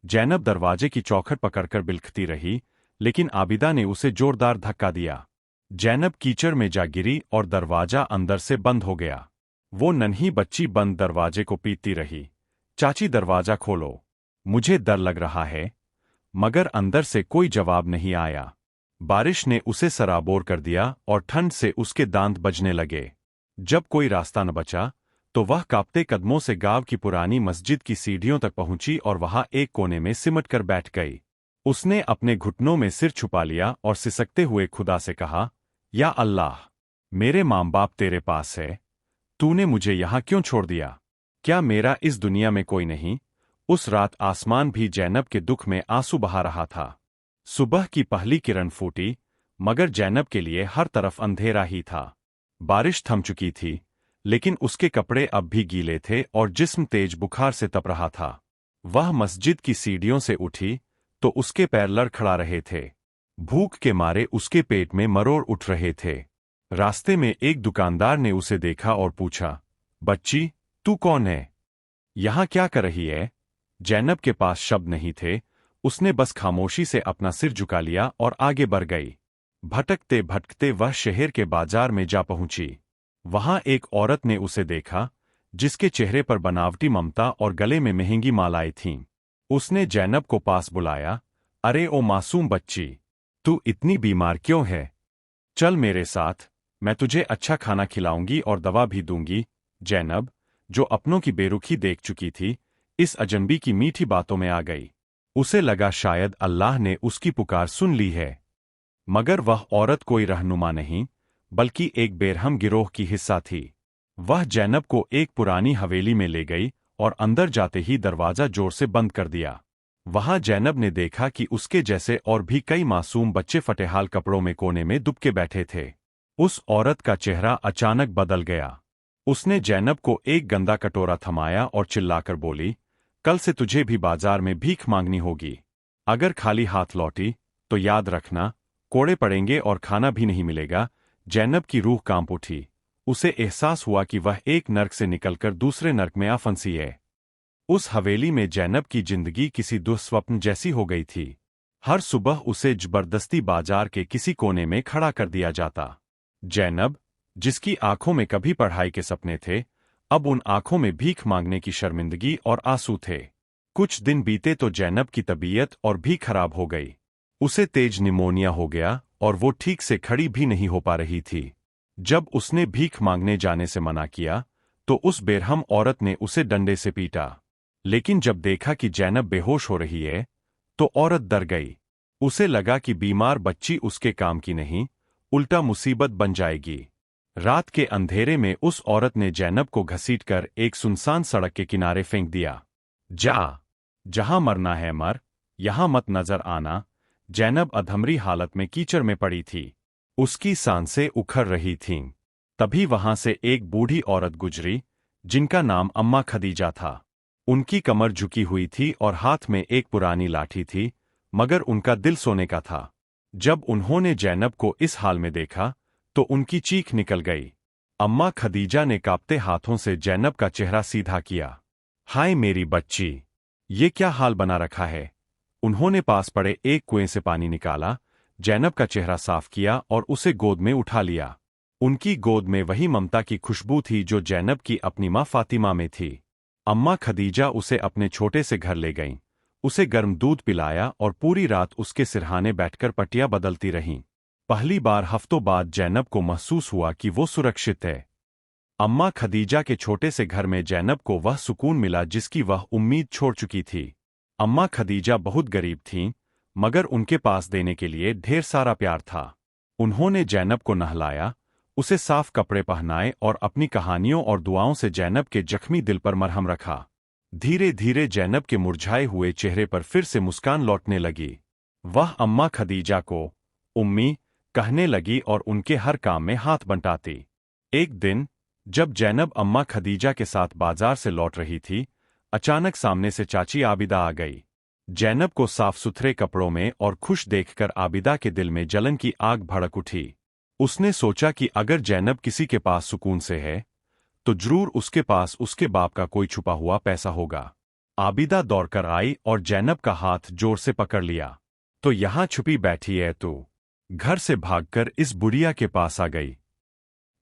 जैनब दरवाजे की चौखट पकड़कर बिलखती रही, लेकिन आबिदा ने उसे जोरदार धक्का दिया। जैनब कीचड़ में जा गिरी और दरवाजा अंदर से बंद हो गया। वो नन्ही बच्ची बंद दरवाजे को पीटती रही, चाची दरवाजा खोलो, मुझे डर लग रहा है। मगर अंदर से कोई जवाब नहीं आया। बारिश ने उसे सराबोर कर दिया और ठंड से उसके दांत बजने लगे। जब कोई रास्ता न बचा, तो वह कांपते कदमों से गांव की पुरानी मस्जिद की सीढ़ियों तक पहुंची और वहां एक कोने में सिमट कर बैठ गई। उसने अपने घुटनों में सिर छुपा लिया और सिसकते हुए खुदा से कहा, या अल्लाह, मेरे माँ बाप तेरे पास है, तूने मुझे यहां क्यों छोड़ दिया? क्या मेरा इस दुनिया में कोई नहीं? उस रात आसमान भी जैनब के दुख में आंसू बहा रहा था। सुबह की पहली किरण फूटी, मगर जैनब के लिए हर तरफ अंधेरा ही था। बारिश थम चुकी थी, लेकिन उसके कपड़े अब भी गीले थे और जिस्म तेज बुखार से तप रहा था। वह मस्जिद की सीढ़ियों से उठी तो उसके पैर लड़खड़ा रहे थे। भूख के मारे उसके पेट में मरोड़ उठ रहे थे। रास्ते में एक दुकानदार ने उसे देखा और पूछा, बच्ची, तू कौन है? यहां क्या कर रही है? जैनब के पास शब्द नहीं थे। उसने बस खामोशी से अपना सिर झुका लिया और आगे बढ़ गई। भटकते भटकते वह शहर के बाजार में जा पहुंची। वहां एक औरत ने उसे देखा, जिसके चेहरे पर बनावटी ममता और गले में महंगी मालाएं थीं। उसने जैनब को पास बुलाया। अरे ओ मासूम बच्ची, तू इतनी बीमार क्यों है? चल मेरे साथ, मैं तुझे अच्छा खाना खिलाऊंगी और दवा भी दूंगी। जैनब, जो अपनों की बेरुखी देख चुकी थी, इस अजनबी की मीठी बातों में आ गई। उसे लगा शायद अल्लाह ने उसकी पुकार सुन ली है। मगर वह औरत कोई रहनुमा नहीं, बल्कि एक बेरहम गिरोह की हिस्सा थी। वह जैनब को एक पुरानी हवेली में ले गई और अंदर जाते ही दरवाजा जोर से बंद कर दिया। वहां जैनब ने देखा कि उसके जैसे और भी कई मासूम बच्चे फटेहाल कपड़ों में कोने में दुबके बैठे थे। उस औरत का चेहरा अचानक बदल गया। उसने जैनब को एक गंदा कटोरा थमाया और चिल्लाकर बोली, कल से तुझे भी बाजार में भीख मांगनी होगी। अगर खाली हाथ लौटी तो याद रखना, कोड़े पड़ेंगे और खाना भी नहीं मिलेगा। जैनब की रूह कांप उठी। उसे एहसास हुआ कि वह एक नर्क से निकलकर दूसरे नर्क में आ फंसी है। उस हवेली में जैनब की जिंदगी किसी दुस्वप्न जैसी हो गई थी। हर सुबह उसे जबरदस्ती बाजार के किसी कोने में खड़ा कर दिया जाता। जैनब, जिसकी आंखों में कभी पढ़ाई के सपने थे, अब उन आंखों में भीख मांगने की शर्मिंदगी और आंसू थे। कुछ दिन बीते तो जैनब की तबीयत और भी खराब हो गई। उसे तेज निमोनिया हो गया और वो ठीक से खड़ी भी नहीं हो पा रही थी। जब उसने भीख मांगने जाने से मना किया, तो उस बेरहम औरत ने उसे डंडे से पीटा। लेकिन जब देखा कि जैनब बेहोश हो रही है, तो औरत डर गई। उसे लगा कि बीमार बच्ची उसके काम की नहीं, उल्टा मुसीबत बन जाएगी। रात के अंधेरे में उस औरत ने जैनब को घसीटकर एक सुनसान सड़क के किनारे फेंक दिया। जा, जहां मरना है मर, यहां मत नजर आना। जैनब अधमरी हालत में कीचड़ में पड़ी थी। उसकी सांसें उखड़ रही थीं। तभी वहां से एक बूढ़ी औरत गुजरी, जिनका नाम अम्मा खदीजा था। उनकी कमर झुकी हुई थी और हाथ में एक पुरानी लाठी थी, मगर उनका दिल सोने का था। जब उन्होंने जैनब को इस हाल में देखा, तो उनकी चीख निकल गई। अम्मा खदीजा ने कांपते हाथों से जैनब का चेहरा सीधा किया। हाय मेरी बच्ची, ये क्या हाल बना रखा है? उन्होंने पास पड़े एक कुएं से पानी निकाला, जैनब का चेहरा साफ किया और उसे गोद में उठा लिया। उनकी गोद में वही ममता की खुशबू थी जो जैनब की अपनी मां फातिमा में थी। अम्मा खदीजा उसे अपने छोटे से घर ले गईं, उसे गर्म दूध पिलाया और पूरी रात उसके सिरहाने बैठकर पट्टियां बदलती रहीं। पहली बार हफ्तों बाद जैनब को महसूस हुआ कि वो सुरक्षित है। अम्मा खदीजा के छोटे से घर में जैनब को वह सुकून मिला जिसकी वह उम्मीद छोड़ चुकी थी। अम्मा खदीजा बहुत गरीब थीं, मगर उनके पास देने के लिए ढेर सारा प्यार था। उन्होंने जैनब को नहलाया, उसे साफ कपड़े पहनाए और अपनी कहानियों और दुआओं से जैनब के जख्मी दिल पर मरहम रखा। धीरे धीरे जैनब के मुरझाए हुए चेहरे पर फिर से मुस्कान लौटने लगी। वह अम्मा खदीजा को उम्मी कहने लगी और उनके हर काम में हाथ बंटाती। एक दिन, जब जैनब अम्मा खदीजा के साथ बाजार से लौट रही थी, अचानक सामने से चाची आबिदा आ गई। जैनब को साफ सुथरे कपड़ों में और खुश देखकर आबिदा के दिल में जलन की आग भड़क उठी। उसने सोचा कि अगर जैनब किसी के पास सुकून से है, तो जरूर उसके पास उसके बाप का कोई छुपा हुआ पैसा होगा। आबिदा दौड़कर आई और जैनब का हाथ जोर से पकड़ लिया। तो यहां छुपी बैठी है तू? घर से भागकर इस बुढ़िया के पास आ गई।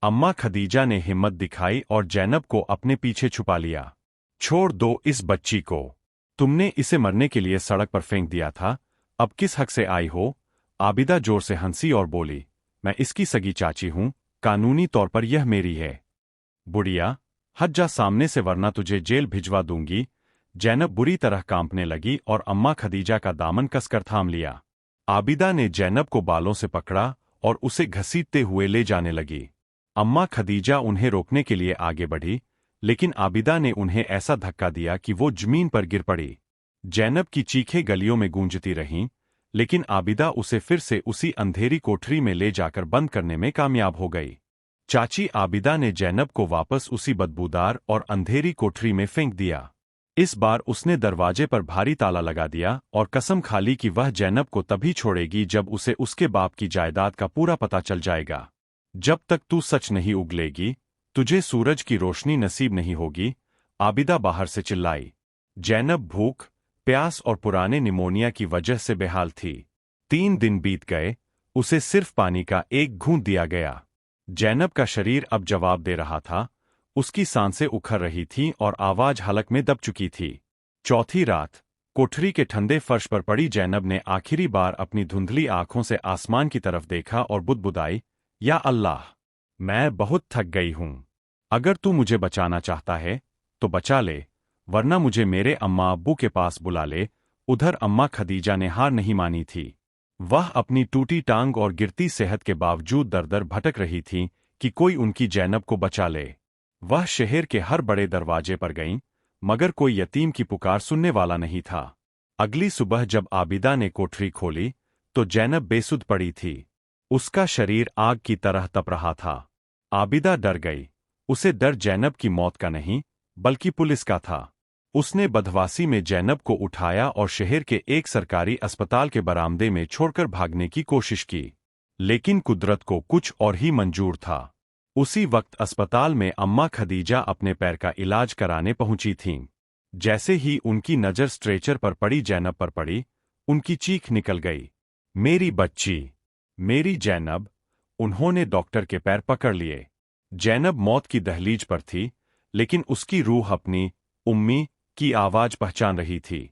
अम्मा खदीजा ने हिम्मत दिखाई और जैनब को अपने पीछे छुपा लिया। छोड़ दो इस बच्ची को, तुमने इसे मरने के लिए सड़क पर फेंक दिया था, अब किस हक से आई हो? आबिदा जोर से हंसी और बोली, मैं इसकी सगी चाची हूं, कानूनी तौर पर यह मेरी है। बुढ़िया, हट जा सामने से वरना तुझे जेल भिजवा दूंगी। जैनब बुरी तरह कांपने लगी और अम्मा खदीजा का दामन कसकर थाम लिया। आबिदा ने जैनब को बालों से पकड़ा और उसे घसीटते हुए ले जाने लगी। अम्मा खदीजा उन्हें रोकने के लिए आगे बढ़ी, लेकिन आबिदा ने उन्हें ऐसा धक्का दिया कि वो जमीन पर गिर पड़ी। जैनब की चीखें गलियों में गूंजती रहीं, लेकिन आबिदा उसे फिर से उसी अंधेरी कोठरी में ले जाकर बंद करने में कामयाब हो गई। चाची आबिदा ने जैनब को वापस उसी बदबूदार और अंधेरी कोठरी में फेंक दिया। इस बार उसने दरवाजे पर भारी ताला लगा दिया और कसम खा ली कि वह जैनब को तभी छोड़ेगी जब उसे उसके बाप की जायदाद का पूरा पता चल जाएगा। जब तक तू सच नहीं उगलेगी, तुझे सूरज की रोशनी नसीब नहीं होगी, आबिदा बाहर से चिल्लाई। जैनब भूख, प्यास और पुराने निमोनिया की वजह से बेहाल थी। 3 दिन बीत गए, उसे सिर्फ पानी का एक घूंट दिया गया। जैनब का शरीर अब जवाब दे रहा था, उसकी सांसें उखड़ रही थीं और आवाज हलक में दब चुकी थी। चौथी रात, कोठरी के ठंडे फर्श पर पड़ी जैनब ने आखिरी बार अपनी धुंधली आंखों से आसमान की तरफ देखा और बुदबुदाई, या अल्लाह, मैं बहुत थक गई हूं। अगर तू मुझे बचाना चाहता है तो बचा ले, वरना मुझे मेरे अम्मा अब्बू के पास बुला ले। उधर अम्मा खदीजा ने हार नहीं मानी थी। वह अपनी टूटी टांग और गिरती सेहत के बावजूद दर-दर भटक रही थीं कि कोई उनकी जैनब को बचा ले। वह शहर के हर बड़े दरवाजे पर गईं, मगर कोई यतीम की पुकार सुनने वाला नहीं था। अगली सुबह जब आबिदा ने कोठरी खोली, तो जैनब बेसुध पड़ी थी। उसका शरीर आग की तरह तप रहा था। आबिदा डर गई। उसे डर जैनब की मौत का नहीं, बल्कि पुलिस का था। उसने बदहवासी में जैनब को उठाया और शहर के एक सरकारी अस्पताल के बरामदे में छोड़कर भागने की कोशिश की। लेकिन कुदरत को कुछ और ही मंजूर था। उसी वक्त अस्पताल में अम्मा खदीजा अपने पैर का इलाज कराने पहुंची थीं। जैसे ही उनकी नज़र स्ट्रेचर पर पड़ी जैनब पर पड़ी, उनकी चीख निकल गई, मेरी बच्ची, मेरी जैनब। उन्होंने डॉक्टर के पैर पकड़ लिए। जैनब मौत की दहलीज पर थी, लेकिन उसकी रूह अपनी उम्मी की आवाज पहचान रही थी।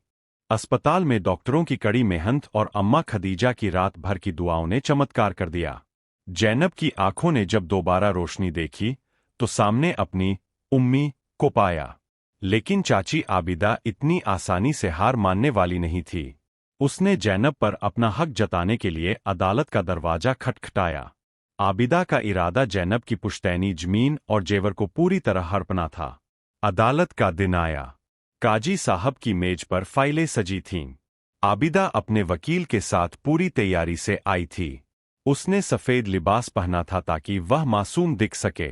अस्पताल में डॉक्टरों की कड़ी मेहनत और अम्मा खदीजा की रात भर की दुआओं ने चमत्कार कर दिया। जैनब की आंखों ने जब दोबारा रोशनी देखी, तो सामने अपनी उम्मी को पाया। लेकिन चाची आबिदा इतनी आसानी से हार मानने वाली नहीं थी। उसने जैनब पर अपना हक जताने के लिए अदालत का दरवाजा खटखटाया। आबिदा का इरादा जैनब की पुश्तैनी जमीन और जेवर को पूरी तरह हड़पना था। अदालत का दिन आया। काजी साहब की मेज पर फाइलें सजी थीं। आबिदा अपने वकील के साथ पूरी तैयारी से आई थी। उसने सफेद लिबास पहना था ताकि वह मासूम दिख सके।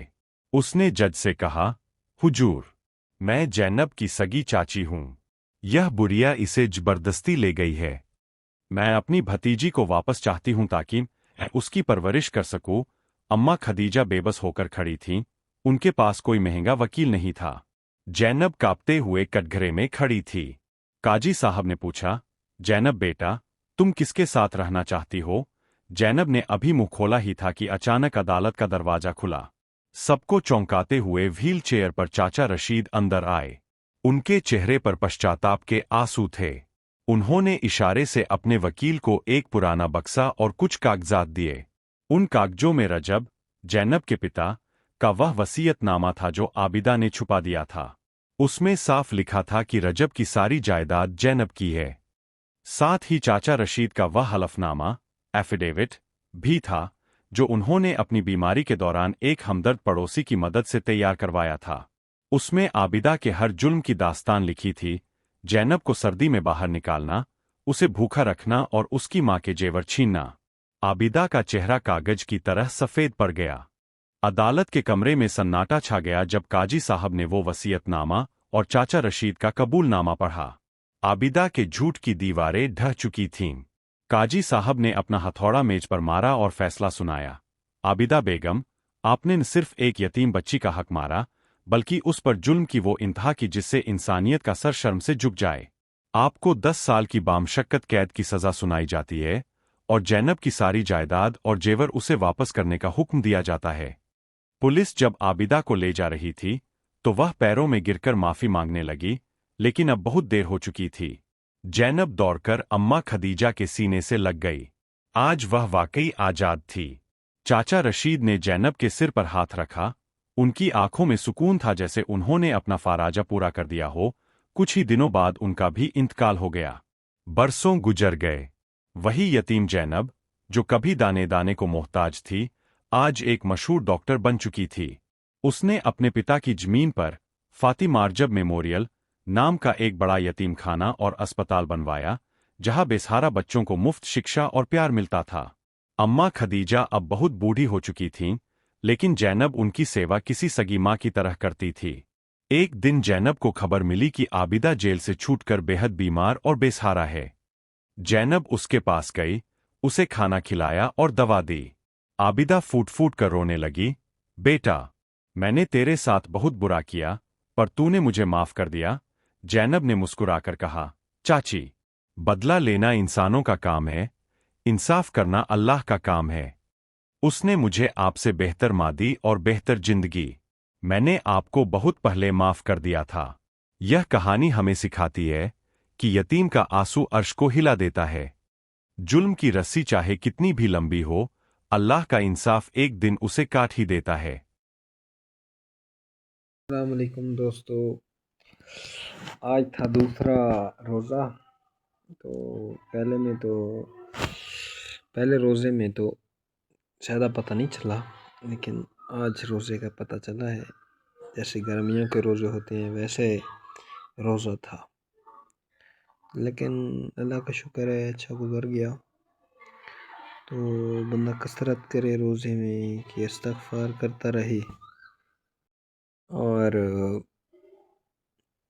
उसने जज से कहा, हुजूर, मैं जैनब की सगी चाची हूं। यह बुढ़िया इसे जबरदस्ती ले गई है। मैं अपनी भतीजी को वापस चाहती हूं ताकि मैं उसकी परवरिश कर सकूं। अम्मा खदीजा बेबस होकर खड़ी थीं। उनके पास कोई महंगा वकील नहीं था। जैनब कांपते हुए कटघरे में खड़ी थी। काजी साहब ने पूछा, जैनब बेटा, तुम किसके साथ रहना चाहती हो? जैनब ने अभी मुंह खोला ही था कि अचानक अदालत का दरवाजा खुला। सबको चौंकाते हुए व्हील चेयर पर चाचा रशीद अंदर आए। उनके चेहरे पर पश्चाताप के आंसू थे। उन्होंने इशारे से अपने वकील को एक पुराना बक्सा और कुछ कागजात दिए। उन कागजों में रजब, जैनब के पिता, का वह वसीयतनामा था जो आबिदा ने छुपा दिया था। उसमें साफ लिखा था कि रजब की सारी जायदाद जैनब की है। साथ ही चाचा रशीद का वह हलफनामा, एफिडेविट, भी था, जो उन्होंने अपनी बीमारी के दौरान एक हमदर्द पड़ोसी की मदद से तैयार करवाया था। उसमें आबिदा के हर जुल्म की दास्तान लिखी थी। जैनब को सर्दी में बाहर निकालना, उसे भूखा रखना और उसकी मां के जेवर छीनना। आबिदा का चेहरा कागज की तरह सफेद पड़ गया। अदालत के कमरे में सन्नाटा छा गया जब काजी साहब ने वो वसीयतनामा और चाचा रशीद का कबूलनामा पढ़ा। आबिदा के झूठ की दीवारें ढह चुकी थीं। काजी साहब ने अपना हथौड़ा मेज पर मारा और फैसला सुनाया, आबिदा बेगम, आपने न सिर्फ एक यतीम बच्ची का हक मारा, बल्कि उस पर जुल्म की वो इंतहा की जिससे इंसानियत का सर शर्म से झुक जाए। आपको 10 साल की बामशक्कत कैद की सजा सुनाई जाती है और जैनब की सारी जायदाद और जेवर उसे वापस करने का हुक्म दिया जाता है। पुलिस जब आबिदा को ले जा रही थी, तो वह पैरों में गिरकर माफी मांगने लगी, लेकिन अब बहुत देर हो चुकी थी। जैनब दौड़कर अम्मा खदीजा के सीने से लग गई। आज वह वाकई आजाद थी। चाचा रशीद ने जैनब के सिर पर हाथ रखा। उनकी आंखों में सुकून था, जैसे उन्होंने अपना फाराजा पूरा कर दिया हो। कुछ ही दिनों बाद उनका भी इंतकाल हो गया। बरसों गुजर गए। वही यतीम जैनब, जो कभी दाने दाने को मोहताज थी, आज एक मशहूर डॉक्टर बन चुकी थी। उसने अपने पिता की जमीन पर फातिमार्जब मेमोरियल नाम का एक बड़ा यतीम खाना और अस्पताल बनवाया, जहां बेसहारा बच्चों को मुफ्त शिक्षा और प्यार मिलता था। अम्मा खदीजा अब बहुत बूढ़ी हो चुकी थीं, लेकिन जैनब उनकी सेवा किसी सगी माँ की तरह करती थी। एक दिन जैनब को खबर मिली कि आबिदा जेल से छूटकर बेहद बीमार और बेसहारा है। जैनब उसके पास गई, उसे खाना खिलाया और दवा दी। आबिदा फूट फूट कर रोने लगी। बेटा, मैंने तेरे साथ बहुत बुरा किया, पर तूने मुझे माफ कर दिया। जैनब ने मुस्कुराकर कहा, चाची, बदला लेना इंसानों का काम है, इंसाफ करना अल्लाह का काम है। उसने मुझे आपसे बेहतर माँ दी और बेहतर जिंदगी। मैंने आपको बहुत पहले माफ कर दिया था। यह कहानी हमें सिखाती है कि यतीम का आंसू अर्श को हिला देता है। जुल्म की रस्सी चाहे कितनी भी लंबी हो, अल्लाह का इंसाफ एक दिन उसे काट ही देता है। अस्सलाम वालेकुम दोस्तों, आज था दूसरा रोज़ा। तो पहले रोज़े में तो ज़्यादा पता नहीं चला, लेकिन आज रोज़े का पता चला है। जैसे गर्मियों के रोज़े होते हैं वैसे रोज़ा था, लेकिन अल्लाह का शुक्र है अच्छा गुज़र गया। तो बंदा कसरत करे रोज़े में कि इस्तग़फ़ार करता रहे और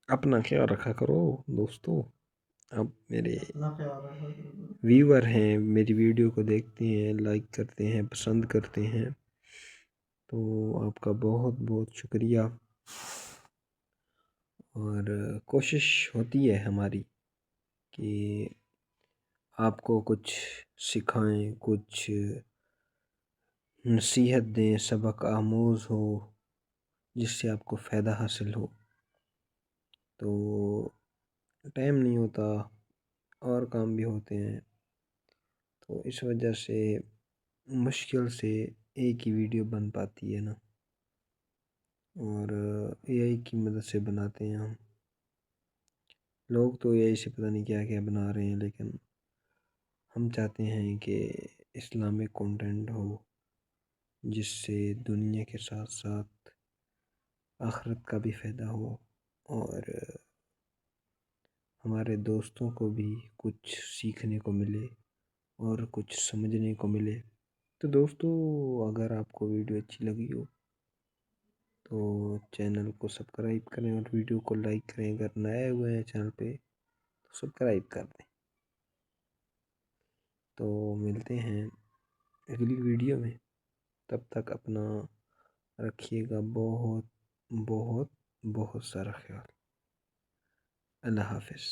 अपना ख्याल रखा करो दोस्तों। अब मेरे व्यूअर हैं, मेरी वीडियो को देखते हैं, लाइक करते हैं, पसंद करते हैं, तो आपका बहुत बहुत शुक्रिया। और कोशिश होती है हमारी कि आपको कुछ सिखाएं, कुछ नसीहत दें, सबक आमूज़ हो, जिससे आपको फ़ायदा हासिल हो। तो टाइम नहीं होता और काम भी होते हैं, तो इस वजह से मुश्किल से एक ही वीडियो बन पाती है ना। और एआई की मदद से बनाते हैं हम लोग। तो एआई से पता नहीं क्या क्या बना रहे हैं, लेकिन हम चाहते हैं कि इस्लामिक कंटेंट हो, जिससे दुनिया के साथ साथ आखिरत का भी फ़ायदा हो और हमारे दोस्तों को भी कुछ सीखने को मिले और कुछ समझने को मिले। तो दोस्तों, अगर आपको वीडियो अच्छी लगी हो तो चैनल को सब्सक्राइब करें और वीडियो को लाइक करें। अगर नए हुए हैं चैनल पे तो सब्सक्राइब कर दें। तो मिलते हैं अगली वीडियो में, तब तक अपना रखिएगा बहुत बहुत बहुत सारा ख्याल। अल्लाह हाफिज़।